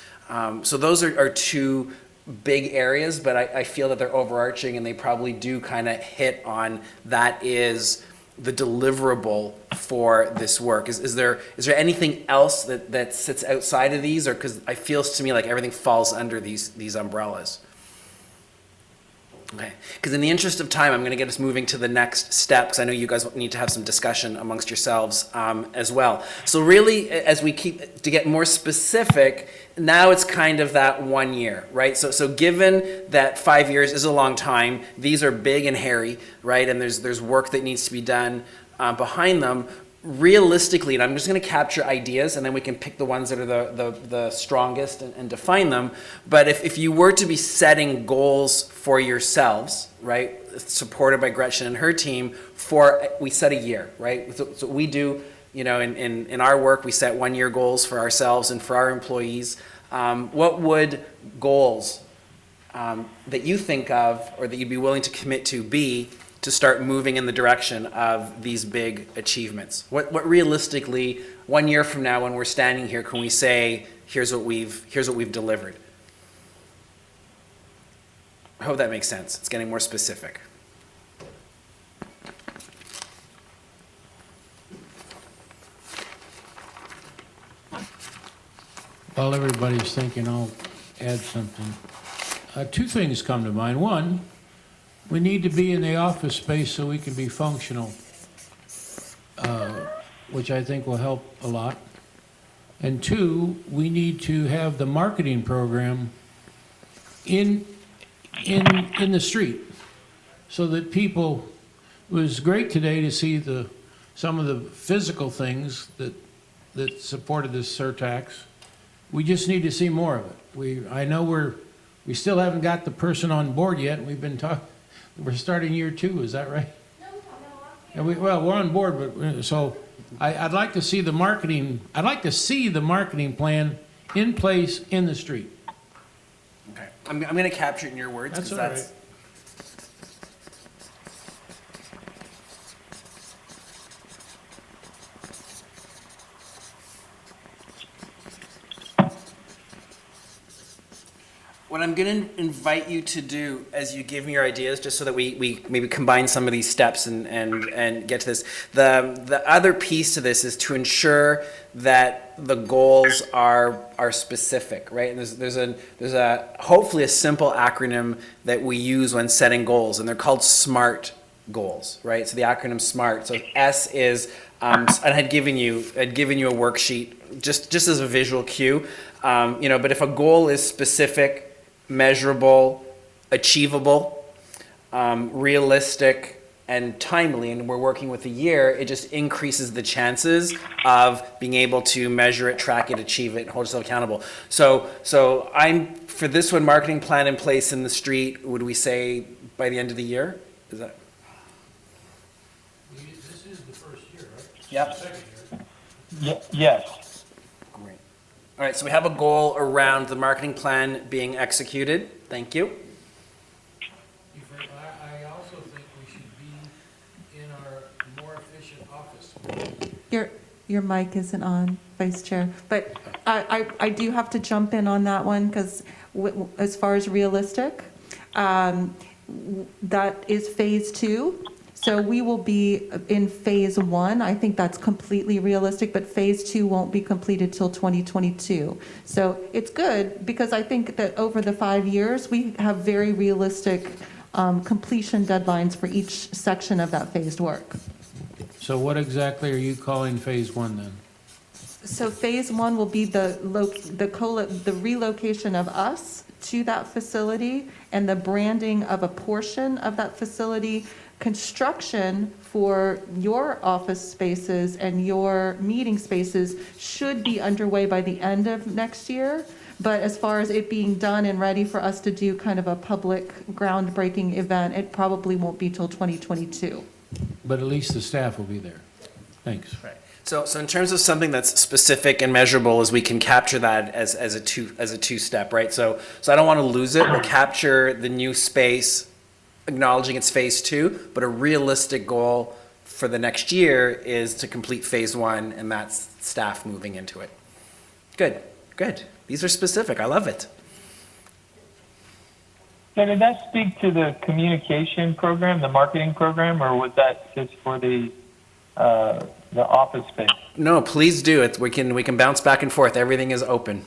So those are two big areas, but I feel that they're overarching and they probably do kind of hit on that is the deliverable for this work. Is there anything else that sits outside of these, or because it feels to me like everything falls under these umbrellas? Okay, because in the interest of time, I'm going to get us moving to the next step, because I know you guys need to have some discussion amongst yourselves as well. So really, as we keep to get more specific, now it's kind of that 1 year, right? So given that 5 years is a long time, these are big and hairy, right? And there's work that needs to be done behind them. Realistically, and I'm just going to capture ideas, and then we can pick the ones that are the strongest and define them. But if you were to be setting goals for yourselves, right, supported by Gretchen and her team, we set a year, right? So we do, in our work, we set 1 year goals for ourselves and for our employees. What would goals that you think of or that you'd be willing to commit to be to start moving in the direction of these big achievements? What realistically, 1 year from now when we're standing here, can we say, here's what we've delivered? I hope that makes sense. It's getting more specific.
While everybody's thinking, I'll add something. Two things come to mind. One, we need to be in the office space so we can be functional, which I think will help a lot. And two, we need to have the marketing program in the street so that people, it was great today to see some of the physical things that supported this surtax. We just need to see more of it. I know we still haven't got the person on board yet. We've been we're starting year 2, is that right? No. Well, we're on board, but so I'd like to see the marketing. I'd like to see the marketing plan in place in the street.
Okay. I'm going to capture it in your words.
That's
'cause
all right.
What I'm going to invite you to do as you give me your ideas, just so that we maybe combine some of these steps and get to this. The other piece to this is to ensure that the goals are specific, right? And there's a hopefully a simple acronym that we use when setting goals, and they're called SMART goals, right? So the acronym SMART. So S is and I'd given you a worksheet just as a visual cue, but if a goal is specific, measurable, achievable, realistic, and timely, and we're working with a year, it just increases the chances of being able to measure it, track it, achieve it, and hold yourself accountable. So I'm, for this one, marketing plan in place in the street, would we say by the end of the year? Is that?
This is the first year, right?
Yep.
Second year.
Yes.
Great. All right, so we have a goal around the marketing plan being executed. Thank you.
I also think we should be in our more efficient office.
Your mic isn't on, Vice Chair, but I do have to jump in on that one because as far as realistic, that is phase 2. So we will be in phase 1. I think that's completely realistic, but phase 2 won't be completed till 2022. So it's good because I think that over the 5 years, we have very realistic completion deadlines for each section of that phased work.
So what exactly are you calling phase 1 then?
So phase 1 will be the relocation of us to that facility and the branding of a portion of that facility. Construction for your office spaces and your meeting spaces should be underway by the end of next year. But as far as it being done and ready for us to do kind of a public groundbreaking event, it probably won't be till 2022.
But at least the staff will be there. Thanks.
Right. So in terms of something that's specific and measurable, is we can capture that as a two-step, right? So I don't want to lose it. We'll capture the new space, acknowledging it's phase 2, but a realistic goal for the next year is to complete phase 1, and that's staff moving into it. Good. These are specific. I love it.
So did that speak to the communication program, the marketing program, or was that just for the office space?
No, please do it. We can bounce back and forth. Everything is open.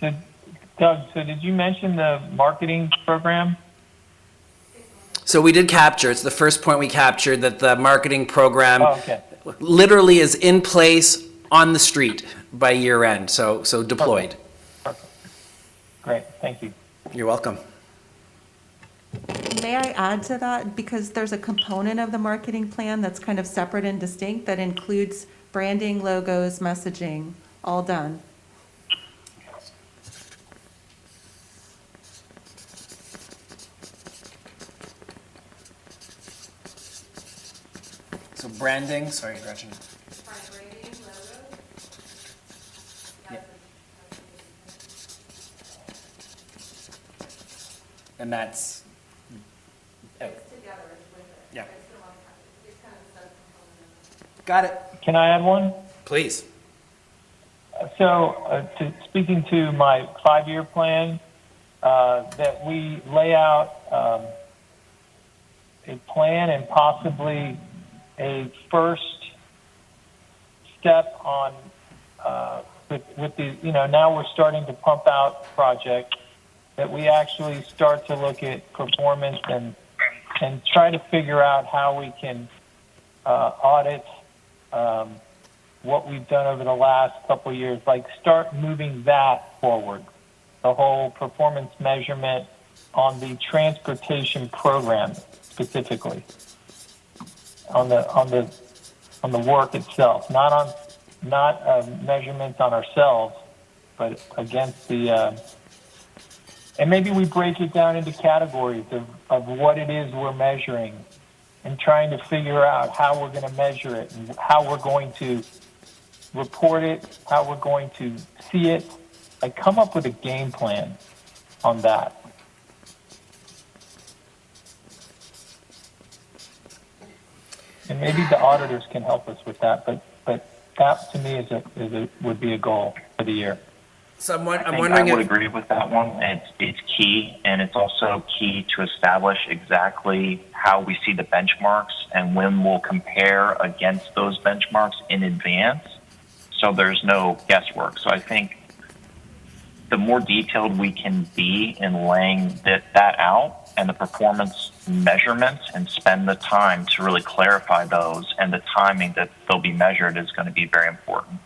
Doug, so did you mention the marketing program?
So we did capture, it's the first point we captured, that the marketing program
Okay.
literally is in place on the street by year end, so deployed.
Perfect. Great, thank you.
You're welcome.
May I add to that? Because there's a component of the marketing plan that's kind of separate and distinct that includes branding, logos, messaging, all done.
So branding, sorry, Gretchen. And that's yeah. Got it.
Can I add one?
Please.
So, speaking to my 5-year plan, that we lay out a plan and possibly a first step on with the, now we're starting to pump out project, that we actually start to look at performance and try to figure out how we can audit what we've done over the last couple of years, like start moving that forward, the whole performance measurement on the transportation program specifically, on the work itself, not measurements on ourselves, but against the and maybe we break it down into categories of what it is we're measuring and trying to figure out how we're going to measure it and how we're going to report it, how we're going to see it. Like, come up with a game plan on that. And maybe the auditors can help us with that, but that to me would be a goal for the year.
So I'm
I
wondering
would
if,
agree with that one. It's key, and it's also key to establish exactly how we see the benchmarks and when we'll compare against those benchmarks in advance, so there's no guesswork. So I think the more detailed we can be in laying that out and the performance measurements and spend the time to really clarify those, and the timing that they'll be measured is going to be very important.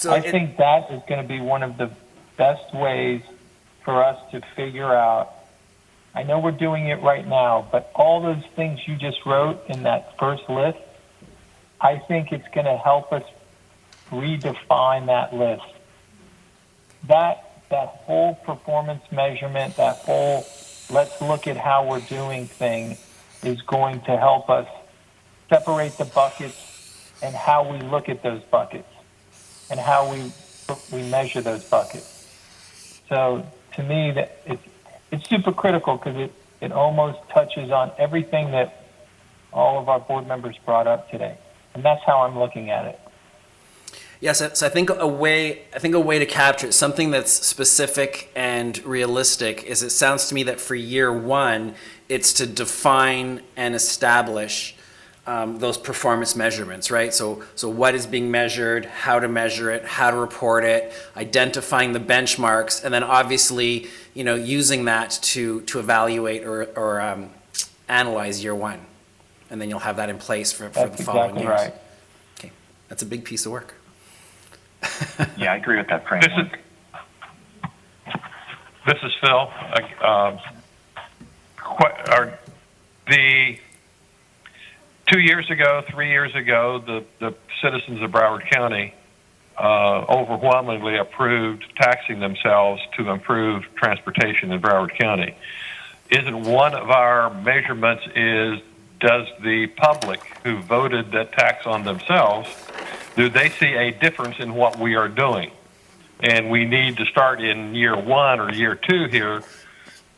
so
I think that is going to be one of the best ways for us to figure out. I know we're doing it right now, but all those things you just wrote in that first list, I think it's going to help us redefine that list. That whole performance measurement, that whole let's look at how we're doing thing is going to help us separate the buckets and how we look at those buckets and how we measure those buckets. So to me, that it's super critical because it almost touches on everything that all of our board members brought up today, and that's how I'm looking at it.
yes, so I think a way to capture it, something that's specific and realistic, is it sounds to me that for year one, it's to define and establish those performance measurements, right? So what is being measured, how to measure it, how to report it, identifying the benchmarks, and then obviously, using that to evaluate or analyze year one. And then you'll have that in place for the following years.
Right.
Okay, that's a big piece of work.
Yeah, I agree with that framework.
This is Phil. The 2 years ago, 3 years ago, the citizens of Broward County overwhelmingly approved taxing themselves to improve transportation in Broward County. Isn't one of our measurements is, does the public who voted that tax on themselves, do they see a difference in what we are doing? And we need to start in year one or year two here,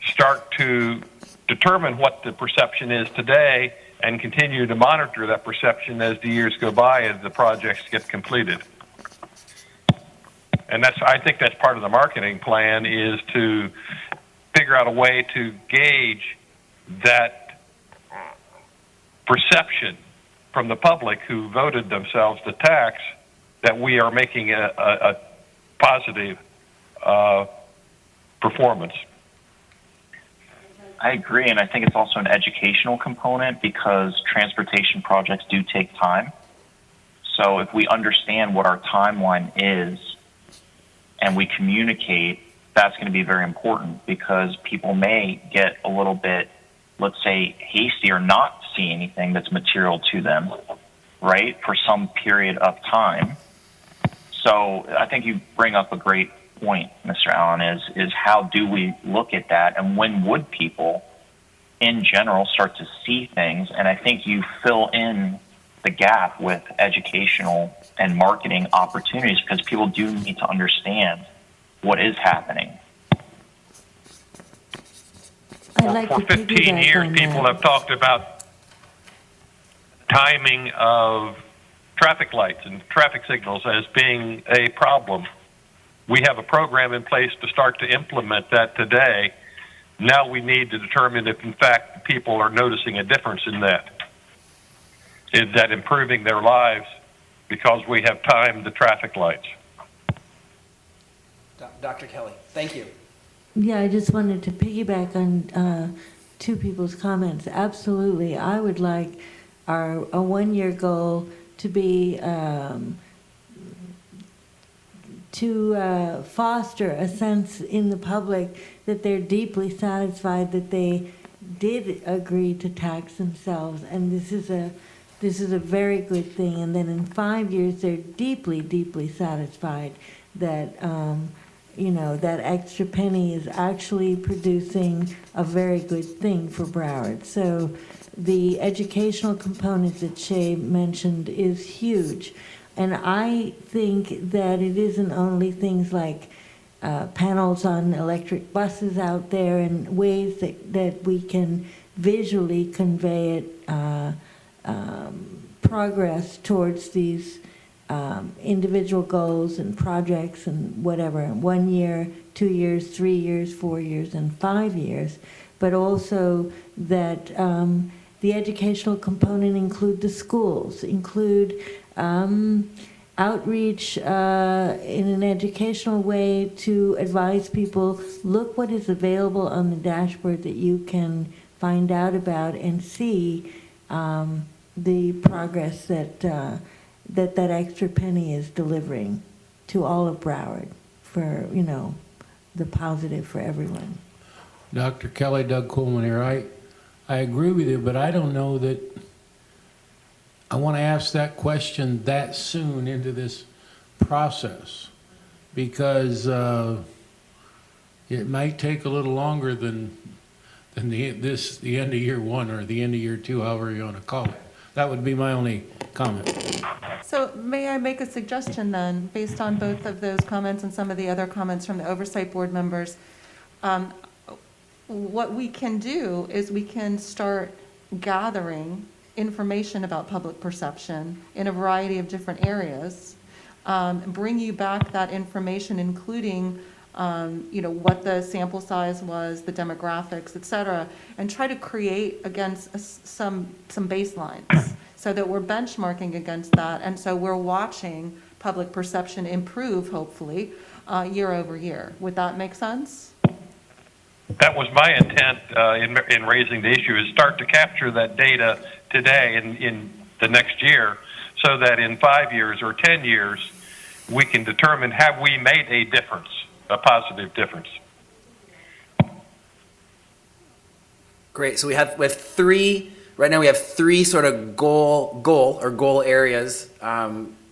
start to determine what the perception is today and continue to monitor that perception as the years go by, as the projects get completed. And I think that's part of the marketing plan, is to figure out a way to gauge that perception from the public who voted themselves to tax, that we are making a positive performance.
I agree, and I think it's also an educational component because transportation projects do take time. So if we understand what our timeline is and we communicate, that's going to be very important, because people may get a little bit, let's say, hasty or not see anything that's material to them, right, for some period of time. So I think you bring up a great point, Mr. Allen, is how do we look at that, and when would people in general start to see things? And I think you fill in the gap with educational and marketing opportunities, because people do need to understand what is happening.
For 15 years, people have talked about timing of traffic lights and traffic signals as being a problem We have a program in place to start to implement that today. Now we need to determine if, in fact, people are noticing a difference in that. Is that improving their lives because we have timed the traffic lights?
Dr. Kelly, thank you.
Yeah, I just wanted to piggyback on two people's comments. Absolutely, I would like a one-year goal to be to foster a sense in the public that they're deeply satisfied that they did agree to tax themselves, and this is a very good thing. And then in 5 years, they're deeply, deeply satisfied that that extra penny is actually producing a very good thing for Broward. So the educational component that Shay mentioned is huge. And I think that it isn't only things like panels on electric buses out there and ways that we can visually convey it, progress towards these individual goals and projects and whatever, 1 year, 2 years, 3 years, 4 years, and 5 years, but also that the educational component include the schools, include outreach in an educational way to advise people, look what is available on the dashboard that you can find out about and see the progress that that extra penny is delivering to all of Broward for, the positive for everyone.
Dr. Kelly, Doug Coleman here. I agree with you, but I don't know that I want to ask that question that soon into this process, because it might take a little longer than the end of year one or the end of year two, however you want to call it. That would be my only comment.
So may I make a suggestion then, based on both of those comments and some of the other comments from the Oversight Board members? What we can do is we can start gathering information about public perception in a variety of different areas, bring you back that information, including what the sample size was, the demographics, et cetera, and try to create against some baselines so that we're benchmarking against that. And so we're watching public perception improve, hopefully, year over year. Would that make sense?
That was my intent in raising the issue, is start to capture that data today in the next year, so that in 5 years or 10 years, we can determine, have we made a difference, a positive difference.
Great. So we have three, right now we have three sort of goal areas,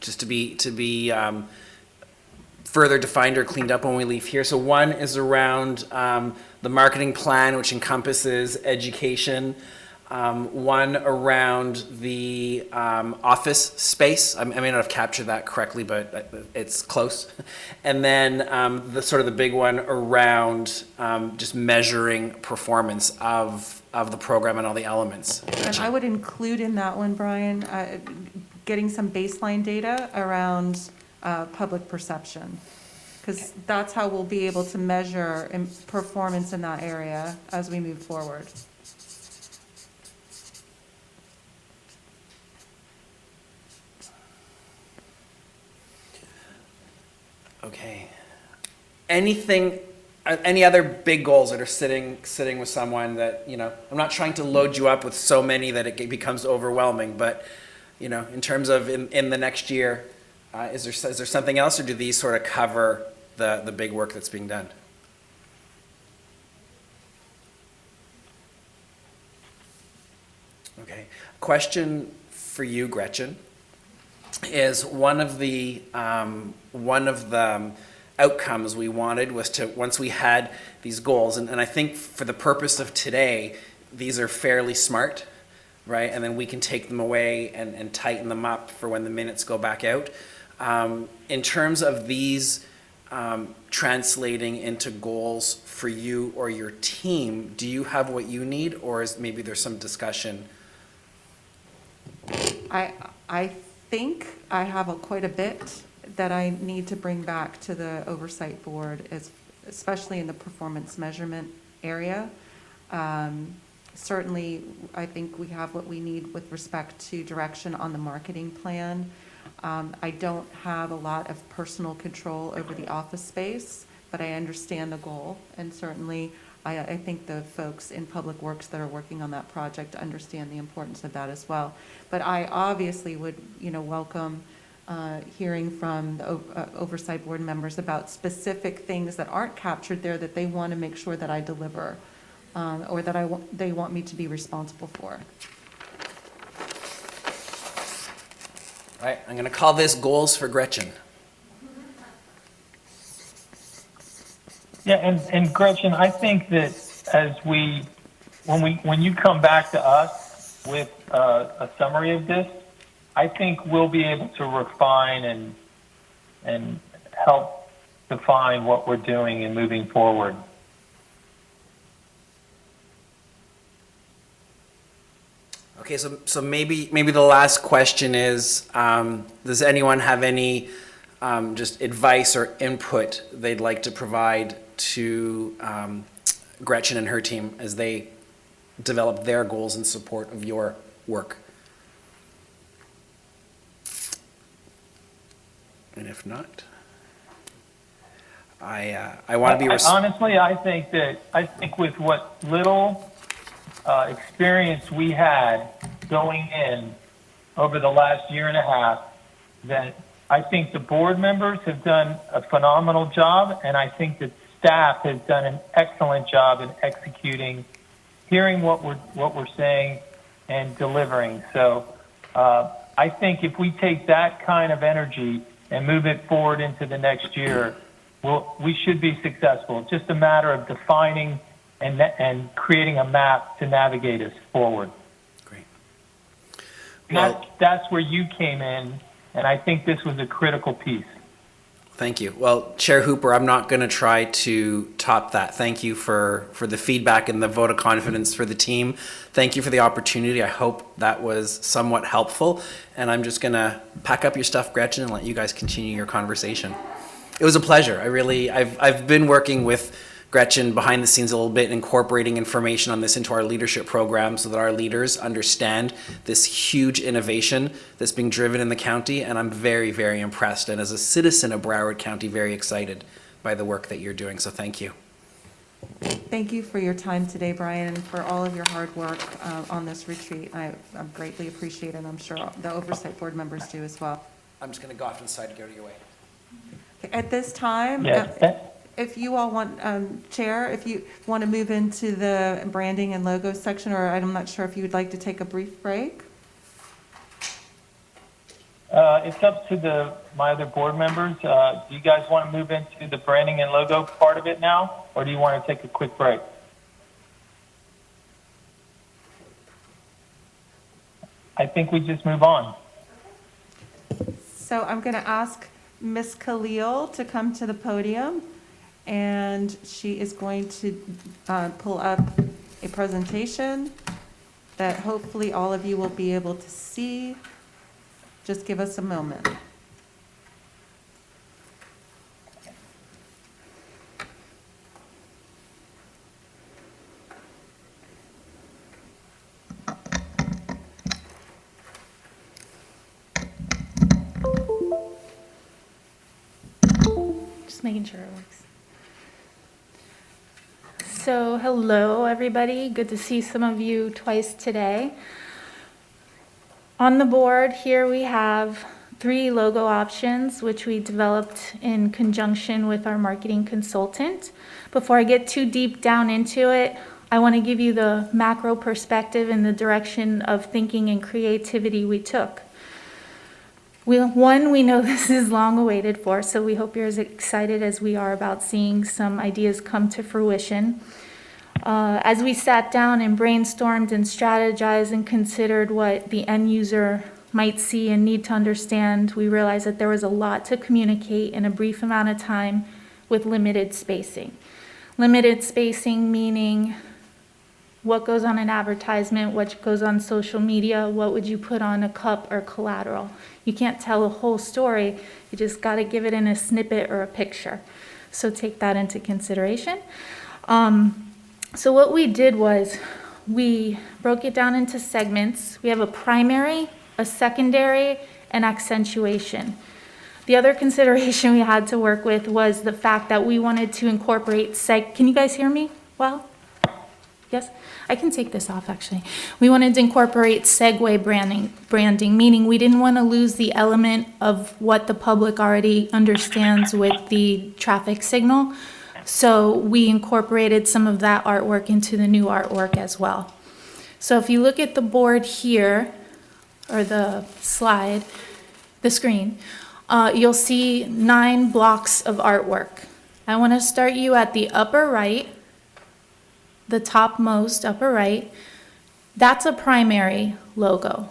just to be further defined or cleaned up when we leave here. So one is around the marketing plan, which encompasses education. One around the office space. I may not have captured that correctly, but it's close. And then the big one around just measuring performance of the program and all the elements.
And I would include in that one, Brian, getting some baseline data around public perception, because that's how we'll be able to measure performance in that area as we move forward.
Okay. Any other big goals that are sitting with someone that, I'm not trying to load you up with so many that it becomes overwhelming, but, in terms of in the next year, is there something else, or do these sort of cover the big work that's being done? Okay. Question for you, Gretchen, is one of the outcomes we wanted was to, once we had these goals, and I think for the purpose of today, these are fairly smart, right? And then we can take them away and tighten them up for when the minutes go back out. In terms of these translating into goals for you or your team, do you have what you need, or is maybe there's some discussion?
I think I have quite a bit that I need to bring back to the oversight board, especially in the performance measurement area. Certainly, I think we have what we need with respect to direction on the marketing plan. I don't have a lot of personal control over the office space, but I understand the goal, and certainly I think the folks in Public Works that are working on that project understand the importance of that as well. But I obviously would, welcome hearing from the oversight board members about specific things that aren't captured there that they want to make sure that I deliver, or that they want me to be responsible for.
All right, I'm going to call this goals for Gretchen.
Yeah, and Gretchen, I think that when you come back to us with a summary of this, I think we'll be able to refine and help define what we're doing and moving forward.
Okay, so maybe the last question is, does anyone have any just advice or input they'd like to provide to Gretchen and her team as they develop their goals in support of your work? And if not, I want to be
honestly, I think with what little experience we had going in over the last year and a half, that I think the board members have done a phenomenal job, and I think that staff has done an excellent job in executing, hearing what we're saying, and delivering. So I think if we take that kind of energy and move it forward into the next year, we should be successful. It's just a matter of defining and creating a map to navigate us forward.
Great.
Well, that's where you came in, and I think this was a critical piece.
Thank you. Well, Chair Hooper, I'm not going to try to top that. Thank you for the feedback and the vote of confidence for the team. Thank you for the opportunity. I hope that was somewhat helpful. And I'm just going to pack up your stuff, Gretchen, and let you guys continue your conversation. It was a pleasure. I've been working with Gretchen behind the scenes a little bit, incorporating information on this into our leadership program so that our leaders understand this huge innovation that's being driven in the county, and I'm very, very impressed, and as a citizen of Broward County, very excited by the work that you're doing, so thank you.
Thank you for your time today, Brian, and for all of your hard work on this retreat. I greatly appreciate it, and I'm sure the oversight board members do as well.
I'm just going to go off to the side to go to your way.
At this time,
Yes.
if you all want, Chair, if you want to move into the branding and logo section, or I'm not sure if you would like to take a brief break.
It's up to my other board members. Do you guys want to move into the branding and logo part of it now, or do you want to take a quick break? I think we just move on.
So I'm going to ask Ms. Khalil to come to the podium, and she is going to pull up a presentation that hopefully all of you will be able to see. Just give us a moment.
Just making sure it works. So, hello everybody. Good to see some of you twice today. On the board here we have 3 logo options, which we developed in conjunction with our marketing consultant. Before I get too deep down into it, I want to give you the macro perspective and the direction of thinking and creativity we took. We know this is long awaited for, so we hope you're as excited as we are about seeing some ideas come to fruition. As we sat down and brainstormed and strategized and considered what the end user might see and need to understand, we realized that there was a lot to communicate in a brief amount of time with limited spacing. Limited spacing meaning what goes on an advertisement, what goes on social media, what would you put on a cup or collateral. You can't tell a whole story, you just got to give it in a snippet or a picture. So take that into consideration. So what we did was we broke it down into segments. We have a primary, a secondary, and accentuation. The other consideration we had to work with was the fact that we wanted to incorporate can you guys hear me well? Yes? I can take this off actually. We wanted to incorporate segue branding, meaning we didn't want to lose the element of what the public already understands with the traffic signal. So we incorporated some of that artwork into the new artwork as well. So if you look at the board here, or the slide, the screen, you'll see 9 blocks of artwork. I want to start you at the upper right, the topmost upper right. That's a primary logo.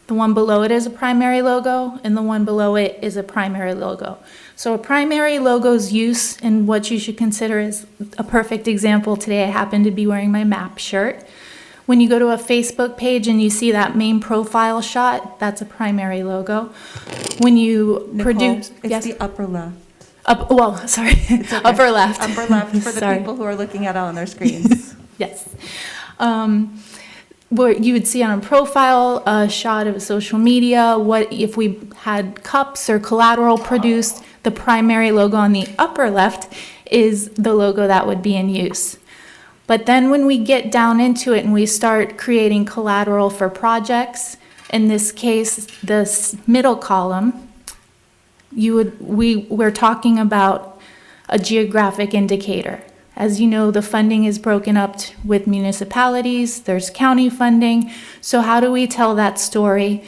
The one below it is a primary logo, and the one below it is a primary logo. So a primary logo's use, and what you should consider is a perfect example. Today I happen to be wearing my MAP shirt. When you go to a Facebook page and you see that main profile shot, that's a primary logo. When you produce,
It's
yes,
the upper left.
sorry,
Okay.
upper left.
Upper left for the
Sorry.
people who are looking at it on their screens.
Yes. Where you would see on a profile a shot of social media, what if we had cups or collateral produced, the primary logo on the upper left is the logo that would be in use. But then when we get down into it and we start creating collateral for projects, in this case, this middle column, we're talking about a geographic indicator. As you know, the funding is broken up with municipalities, there's county funding. So how do we tell that story?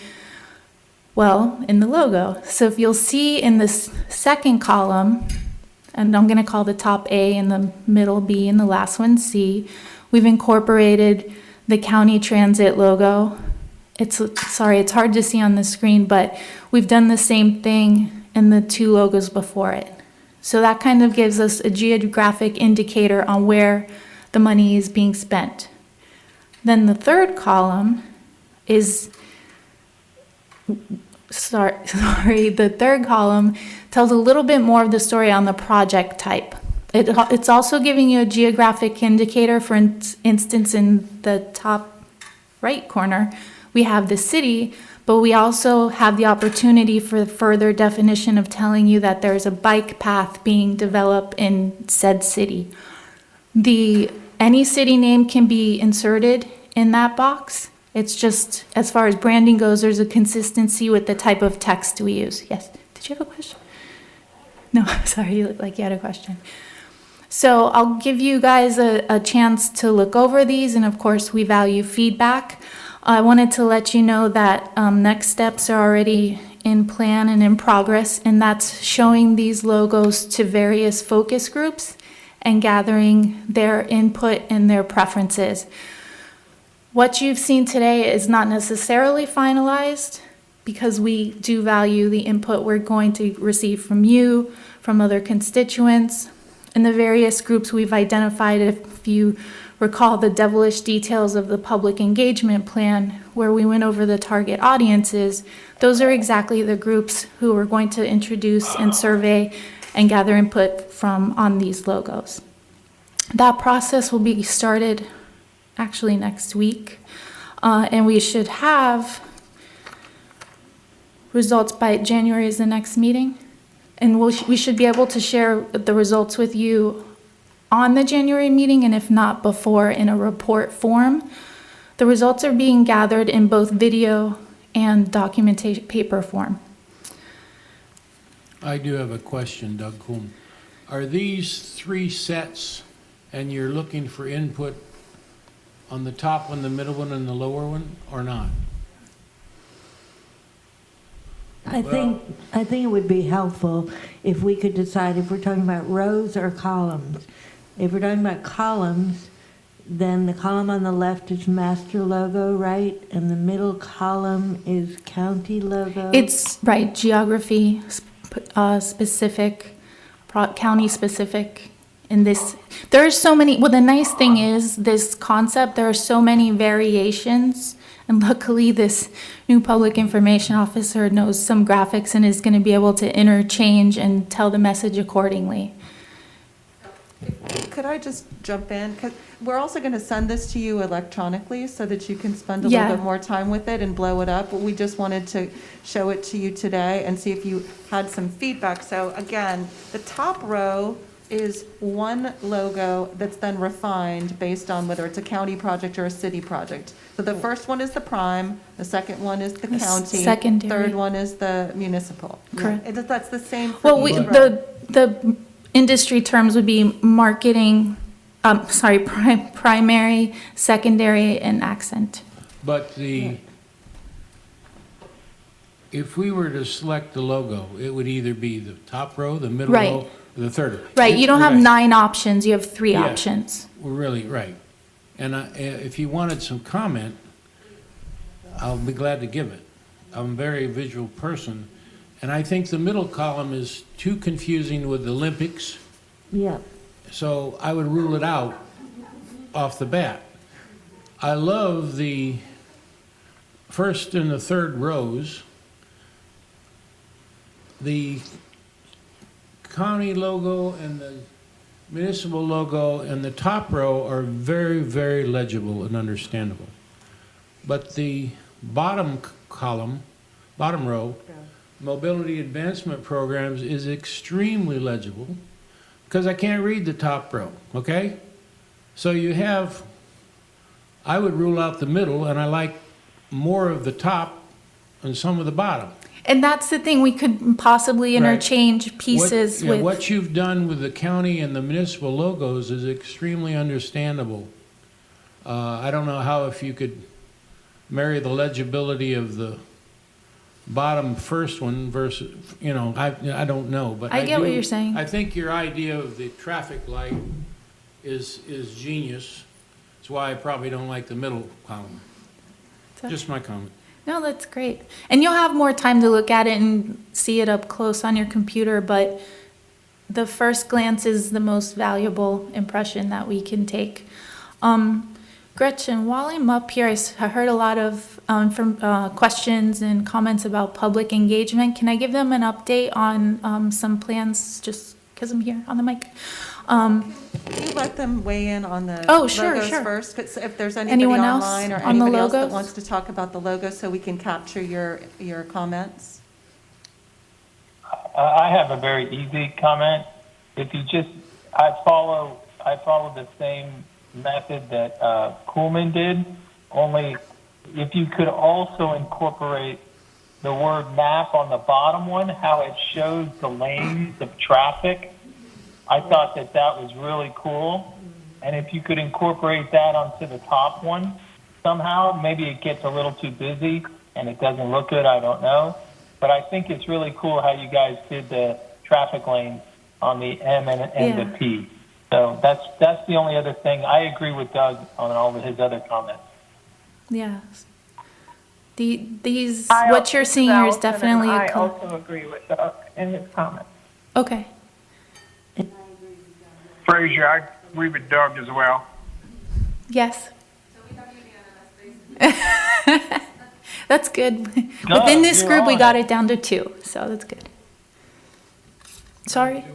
Well, in the logo. So if you'll see in this second column, and I'm going to call the top A and the middle B and the last one C, we've incorporated the county transit logo. It's hard to see on the screen, but we've done the same thing in the 2 logos before it. So that kind of gives us a geographic indicator on where the money is being spent. Then the third column is, the third column tells a little bit more of the story on the project type. It's also giving you a geographic indicator. For instance, in the top right corner, we have the city, but we also have the opportunity for further definition of telling you that there's a bike path being developed in said city. Any city name can be inserted in that box. It's just, as far as branding goes, there's a consistency with the type of text we use. Yes, did you have a question? No, sorry, you look like you had a question. So I'll give you guys a chance to look over these, and of course we value feedback. I wanted to let you know that next steps are already in plan and in progress, and that's showing these logos to various focus groups and gathering their input and their preferences. What you've seen today is not necessarily finalized because we do value the input we're going to receive from you, from other constituents. In the various groups we've identified, if you recall the devilish details of the public engagement plan where we went over the target audiences, those are exactly the groups who we're going to introduce and survey and gather input from on these logos. That process will be started actually next week, and we should have results by January is the next meeting, and we should be able to share the results with you on the January meeting, and if not before, in a report form. The results are being gathered in both video and documentation paper form.
I do have a question, Doug Kuhn. Are these 3 sets, and you're looking for input on the top one, the middle one, and the lower one, or not?
I think it would be helpful if we could decide if we're talking about rows or columns. If we're talking about columns, then the column on the left is master logo, right? And the middle column is county logo?
It's, right, geography specific, county specific, in this. There are so many, well, the nice thing is this concept, there are so many variations. And luckily, this new public information officer knows some graphics and is going to be able to interchange and tell the message accordingly.
Could I just jump in? 'Cause we're also going to send this to you electronically so that you can spend a little bit more time with it and blow it up. We just wanted to show it to you today and see if you had some feedback. So again, the top row is one logo that's then refined based on whether it's a county project or a city project. So the first one is the prime, the second one is the county,
secondary.
third one is the municipal.
Correct.
That's the same for
Well,
each row.
the industry terms would be marketing, primary, secondary, and accent.
But if we were to select the logo, it would either be the top row, the middle
Right.
row, or the third row.
Right, you don't have
Right.
9 options, you have 3
Yeah.
options.
We're really, right. And if you wanted some comment, I'll be glad to give it. I'm a very visual person, and I think the middle column is too confusing with the Olympics,
Yeah.
so I would rule it out off the bat. I love the first and the third rows. The county logo and the municipal logo and the top row are very, very legible and understandable. But the bottom column, bottom row, mobility advancement programs is extremely legible because I can't read the top row, okay? So you have, I would rule out the middle, and I like more of the top and some of the bottom.
And that's the thing, we could possibly
Right.
interchange pieces with.
What you've done with the county and the municipal logos is extremely understandable. I don't know how if you could marry the legibility of the bottom first one versus, I don't know, but
I get what
do-
you're saying.
I think your idea of the traffic light is genius. That's why I probably don't like the middle column. Just my comment.
No, that's great. And you'll have more time to look at it and see it up close on your computer, but the first glance is the most valuable impression that we can take. Gretchen, while I'm up here, I heard a lot of questions and comments about public engagement. Can I give them an update on some plans, just because I'm here on the mic?
Can you let them weigh in on the
Oh, sure,
logos
sure.
first? 'Cause if there's anybody
Anyone else
online or
on the
anybody else that
logos?
wants to talk about the logo so we can capture your comments.
I have a very easy comment. If you just, I follow the same method that Kuhlman did, only if you could also incorporate the word map on the bottom one, how it shows the lanes of traffic. I thought that was really cool. And if you could incorporate that onto the top one somehow, maybe it gets a little too busy and it doesn't look good, I don't know. But I think it's really cool how you guys did the traffic lanes on the M and the P. So that's the only other thing. I agree with Doug on all of his other comments.
Yeah. What you're seeing here is definitely
I also agree with Doug in his comments.
Okay.
Frazier, I agree with Doug as well.
Yes. That's good. Within this
you're
group, we
on
got
it.
it down to 2, so that's good. Sorry?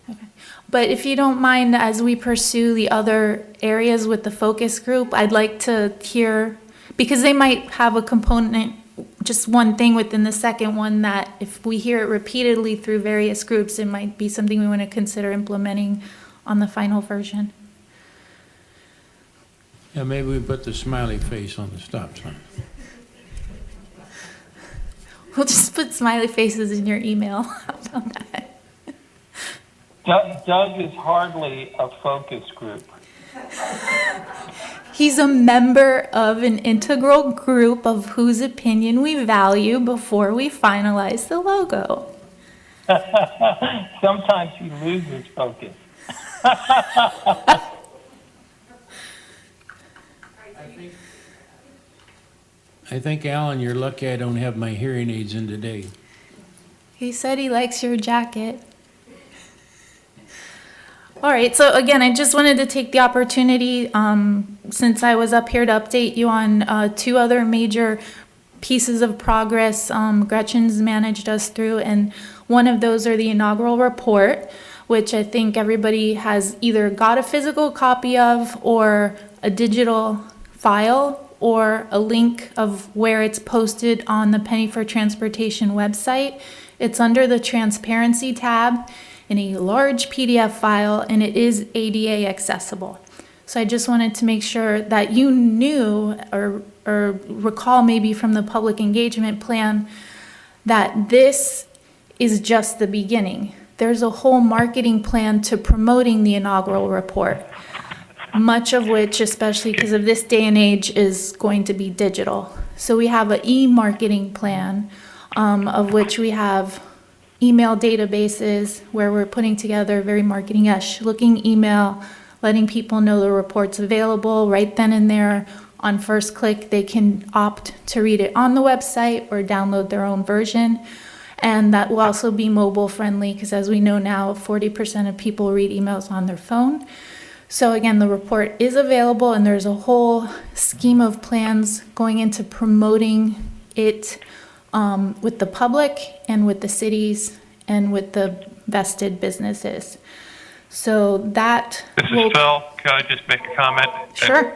Okay. But if you don't mind, as we pursue the other areas with the focus group, I'd like to hear, because they might have a component, just one thing within the second one that if we hear it repeatedly through various groups, it might be something we want to consider implementing on the final version.
Yeah, maybe we put the smiley face on the stop sign.
We'll just put smiley faces in your email. How about that?
Doug is hardly a focus group.
He's a member of an integral group of whose opinion we value before we finalize the logo.
Sometimes he loses focus.
I think, Alan, you're lucky I don't have my hearing aids in today.
He said he likes your jacket. All right, so again, I just wanted to take the opportunity, since I was up here to update you on two other major pieces of progress Gretchen's managed us through, and one of those are the inaugural report, which I think everybody has either got a physical copy of or a digital file or a link of where it's posted on the Penny for Transportation website. It's under the Transparency tab in a large PDF file, and it is ADA accessible. So I just wanted to make sure that you knew or recall maybe from the public engagement plan that this is just the beginning. There's a whole marketing plan to promoting the inaugural report, much of which, especially because of this day and age, is going to be digital. So we have an e-marketing plan, of which we have email databases where we're putting together very marketing-ish looking email, letting people know the report's available right then and there. On first click, they can opt to read it on the website or download their own version. And that will also be mobile friendly because, as we know now, 40% of people read emails on their phone. So again, the report is available, and there's a whole scheme of plans going into promoting it with the public and with the cities and with the vested businesses. So that
This is Phil. Can I just make a comment?
Sure.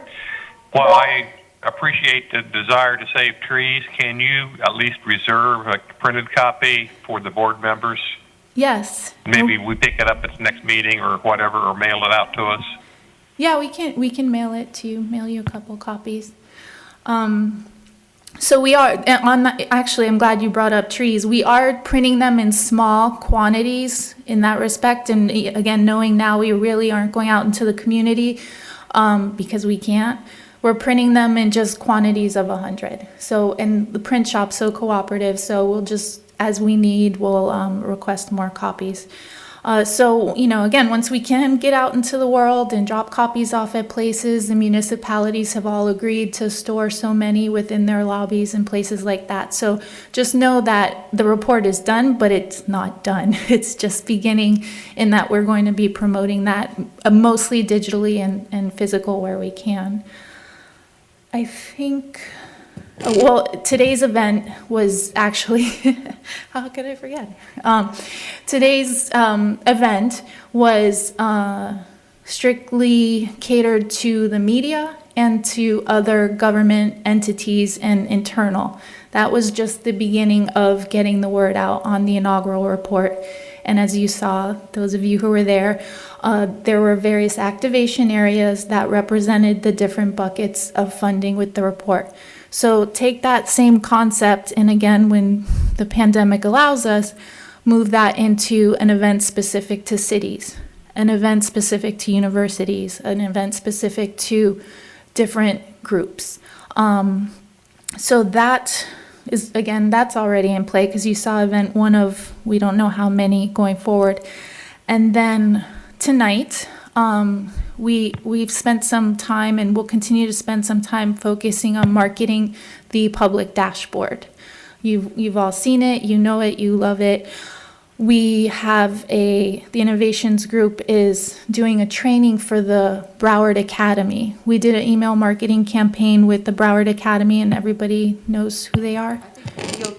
While I appreciate the desire to save trees, can you at least reserve a printed copy for the board members?
Yes.
Maybe we pick it up at the next meeting or whatever, or mail it out to us.
Yeah, we can mail it to you, mail you a couple copies. So we are on that. Actually, I'm glad you brought up trees. We are printing them in small quantities in that respect. And again, knowing now we really aren't going out into the community because we can't. We're printing them in just quantities of 100. So, and the print shop's so cooperative. So we'll just, as we need, we'll request more copies. So, you know, again, once we can get out into the world and drop copies off at places, the municipalities have all agreed to store so many within their lobbies and places like that. So just know that the report is done, but it's not done. It's just beginning in that we're going to be promoting that mostly digitally and physical where we can. I think, well, today's event was actually, how could I forget? Today's event was strictly catered to the media and to other government entities and internal. That was just the beginning of getting the word out on the inaugural report. And as you saw, those of you who were there were various activation areas that represented the different buckets of funding with the report. So take that same concept, and again, when the pandemic allows us, move that into an event specific to cities, an event specific to universities, an event specific to different groups. So that is, again, that's already in play because you saw event one of, we don't know how many going forward. And then tonight, we've spent some time and we'll continue to spend some time focusing on marketing the public dashboard. You've all seen it, you know it, you love it. We have the innovations group is doing a training for the Broward Academy. We did an email marketing campaign with the Broward Academy, and everybody knows who they are.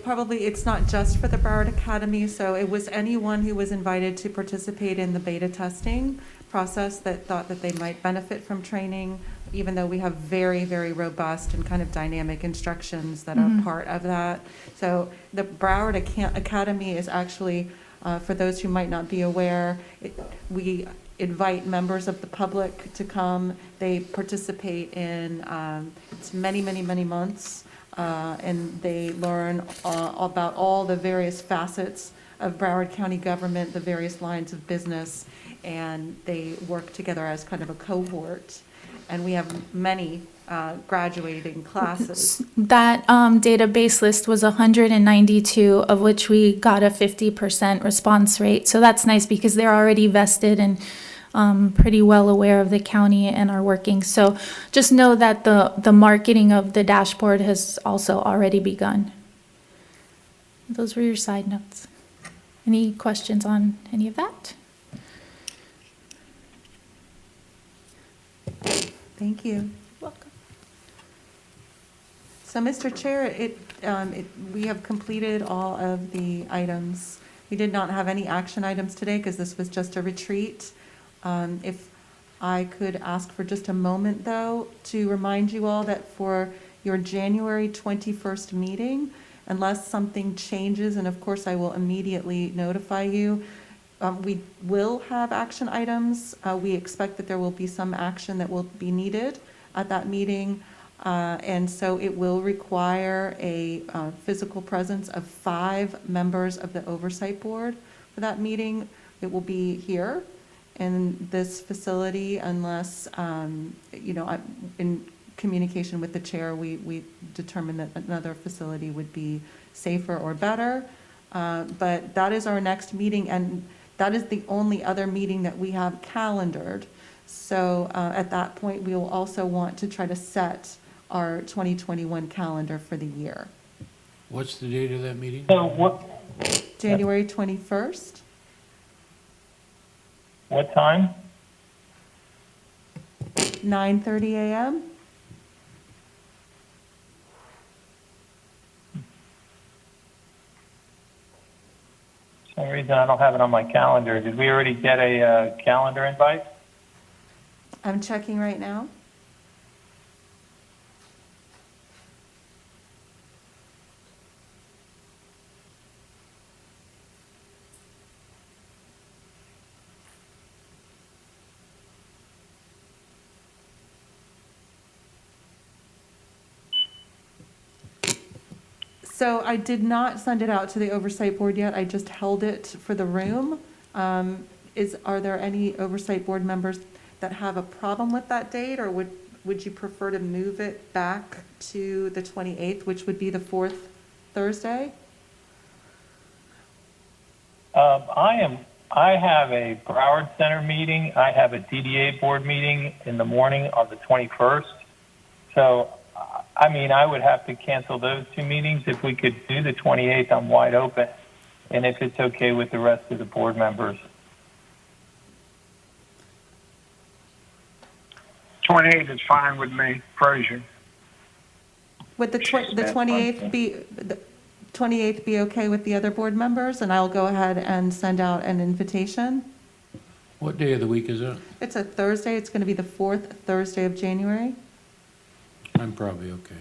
It's not just for the Broward Academy, so it was anyone who was invited to participate in the beta testing process that thought that they might benefit from training, even though we have very, very robust and kind of dynamic instructions that are part of that. So the Broward Academy is actually, for those who might not be aware, we invite members of the public to come. They participate in it's many, many, many months, and they learn about all the various facets of Broward County government, the various lines of business, and they work together as kind of a cohort. And we have many graduating classes.
That database list was 192, of which we got a 50% response rate. So that's nice because they're already vested and pretty well aware of the county and are working. So just know that the marketing of the dashboard has also already begun. Those were your side notes. Any questions on any of that?
Thank you.
Welcome.
So, Mr. Chair, we have completed all of the items. We did not have any action items today because this was just a retreat. If I could ask for just a moment, though, to remind you all that for your January 21st meeting, unless something changes, and of course I will immediately notify you, we will have action items. We expect that there will be some action that will be needed at that meeting. And so it will require a physical presence of 5 members of the Oversight Board for that meeting. It will be here in this facility unless, in communication with the chair, we determine that another facility would be safer or better. But that is our next meeting, and that is the only other meeting that we have calendared. So at that point, we will also want to try to set our 2021 calendar for the year.
What's the date of that meeting?
So what,
January 21st?
what time?
9:30 a.m.?
For some reason, I don't have it on my calendar. Did we already get a calendar invite?
I'm checking right now. So I did not send it out to the Oversight Board yet. I just held it for the room. Are there any Oversight Board members that have a problem with that date, or would you prefer to move it back to the 28th, which would be the 4th Thursday?
I have a Broward Center meeting. I have a DDA board meeting in the morning on the 21st. So, I mean, I would have to cancel those 2 meetings. If we could do the 28th, I'm wide open. And if it's okay with the rest of the board members.
28 is fine with me, Frazier.
Would the 28th be okay with the other board members? And I'll go ahead and send out an invitation.
What day of the week is that?
It's a Thursday. It's going to be the 4th Thursday of January.
I'm probably okay.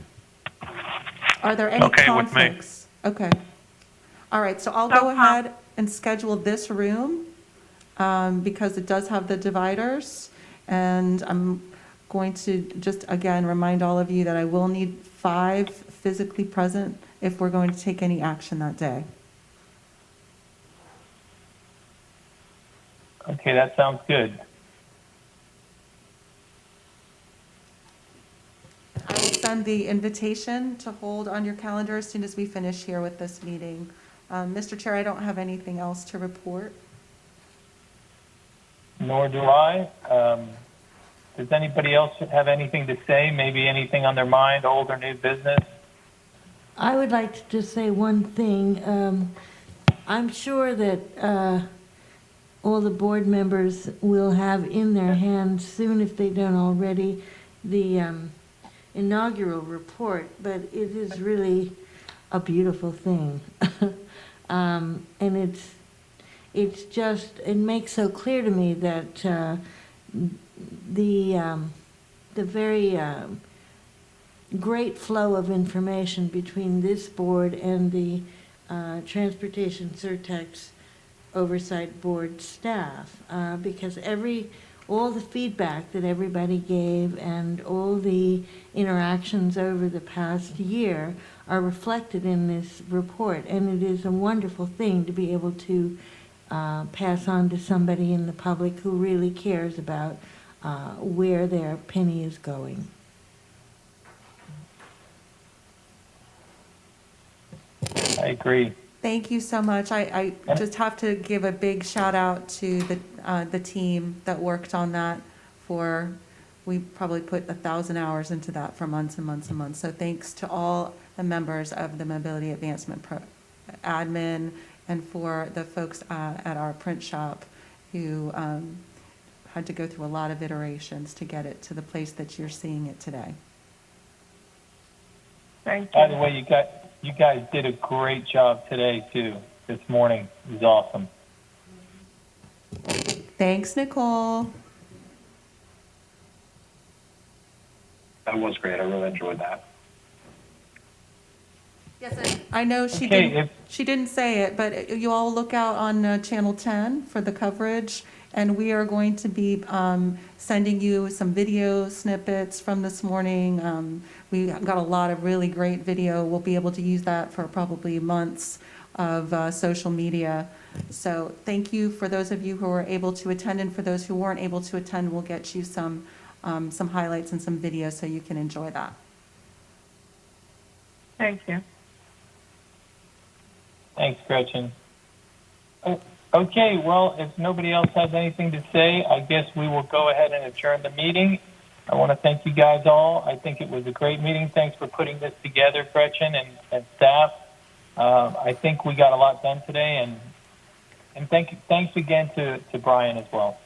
Are there any
Okay with me.
conflicts? Okay. All right, so I'll go ahead and schedule this room because it does have the dividers. And I'm going to just, again, remind all of you that I will need 5 physically present if we're going to take any action that day.
Okay, that sounds good.
I will send the invitation to hold on your calendar as soon as we finish here with this meeting. Mr. Chair, I don't have anything else to report.
Nor do I. Does anybody else have anything to say? Maybe anything on their mind, old or new business?
I would like to just say one thing. I'm sure that all the board members will have in their hands soon, if they don't already, the inaugural report, but it is really a beautiful thing. And it's just, it makes so clear to me that the very great flow of information between this board and the Transportation Surtax Oversight Board staff, because all the feedback that everybody gave and all the interactions over the past year are reflected in this report, and it is a wonderful thing to be able to pass on to somebody in the public who really cares about where their penny is going.
I agree.
Thank you so much. I just have to give a big shout out to the team that worked on that we probably put 1,000 hours into that for months and months and months. So thanks to all the members of the Mobility Advancement admin and for the folks at our print shop who had to go through a lot of iterations to get it to the place that you're seeing it today.
Thank
By the
you.
way, you guys did a great job today too. This morning it was awesome.
Thanks, Nicole.
That was great. I really enjoyed that.
Yes, I know she
Okay,
didn't. She didn't say it, but you all look out on Channel 10 for the coverage, and we are going to be sending you some video snippets from this morning. We got a lot of really great video. We'll be able to use that for probably months of social media. So thank you for those of you who were able to attend, and for those who weren't able to attend, we'll get you some highlights and some videos so you can enjoy that.
Thank you.
Thanks, Gretchen. Okay, well, if nobody else has anything to say, I guess we will go ahead and adjourn the meeting. I want to thank you guys all. I think it was a great meeting. Thanks for putting this together, Gretchen and staff. I think we got a lot done today, and thanks again to Brian as well.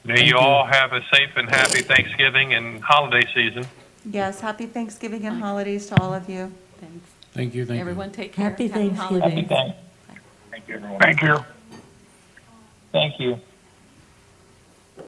May you all have a safe and happy Thanksgiving and holiday season.
Yes, happy Thanksgiving and holidays to all of you.
Thanks.
Thank you, thank you.
Everyone take care.
Happy
Happy
Thanksgiving.
holidays.
Happy Thanksgiving.
Thank you, everyone.
Thank you.
Thank you.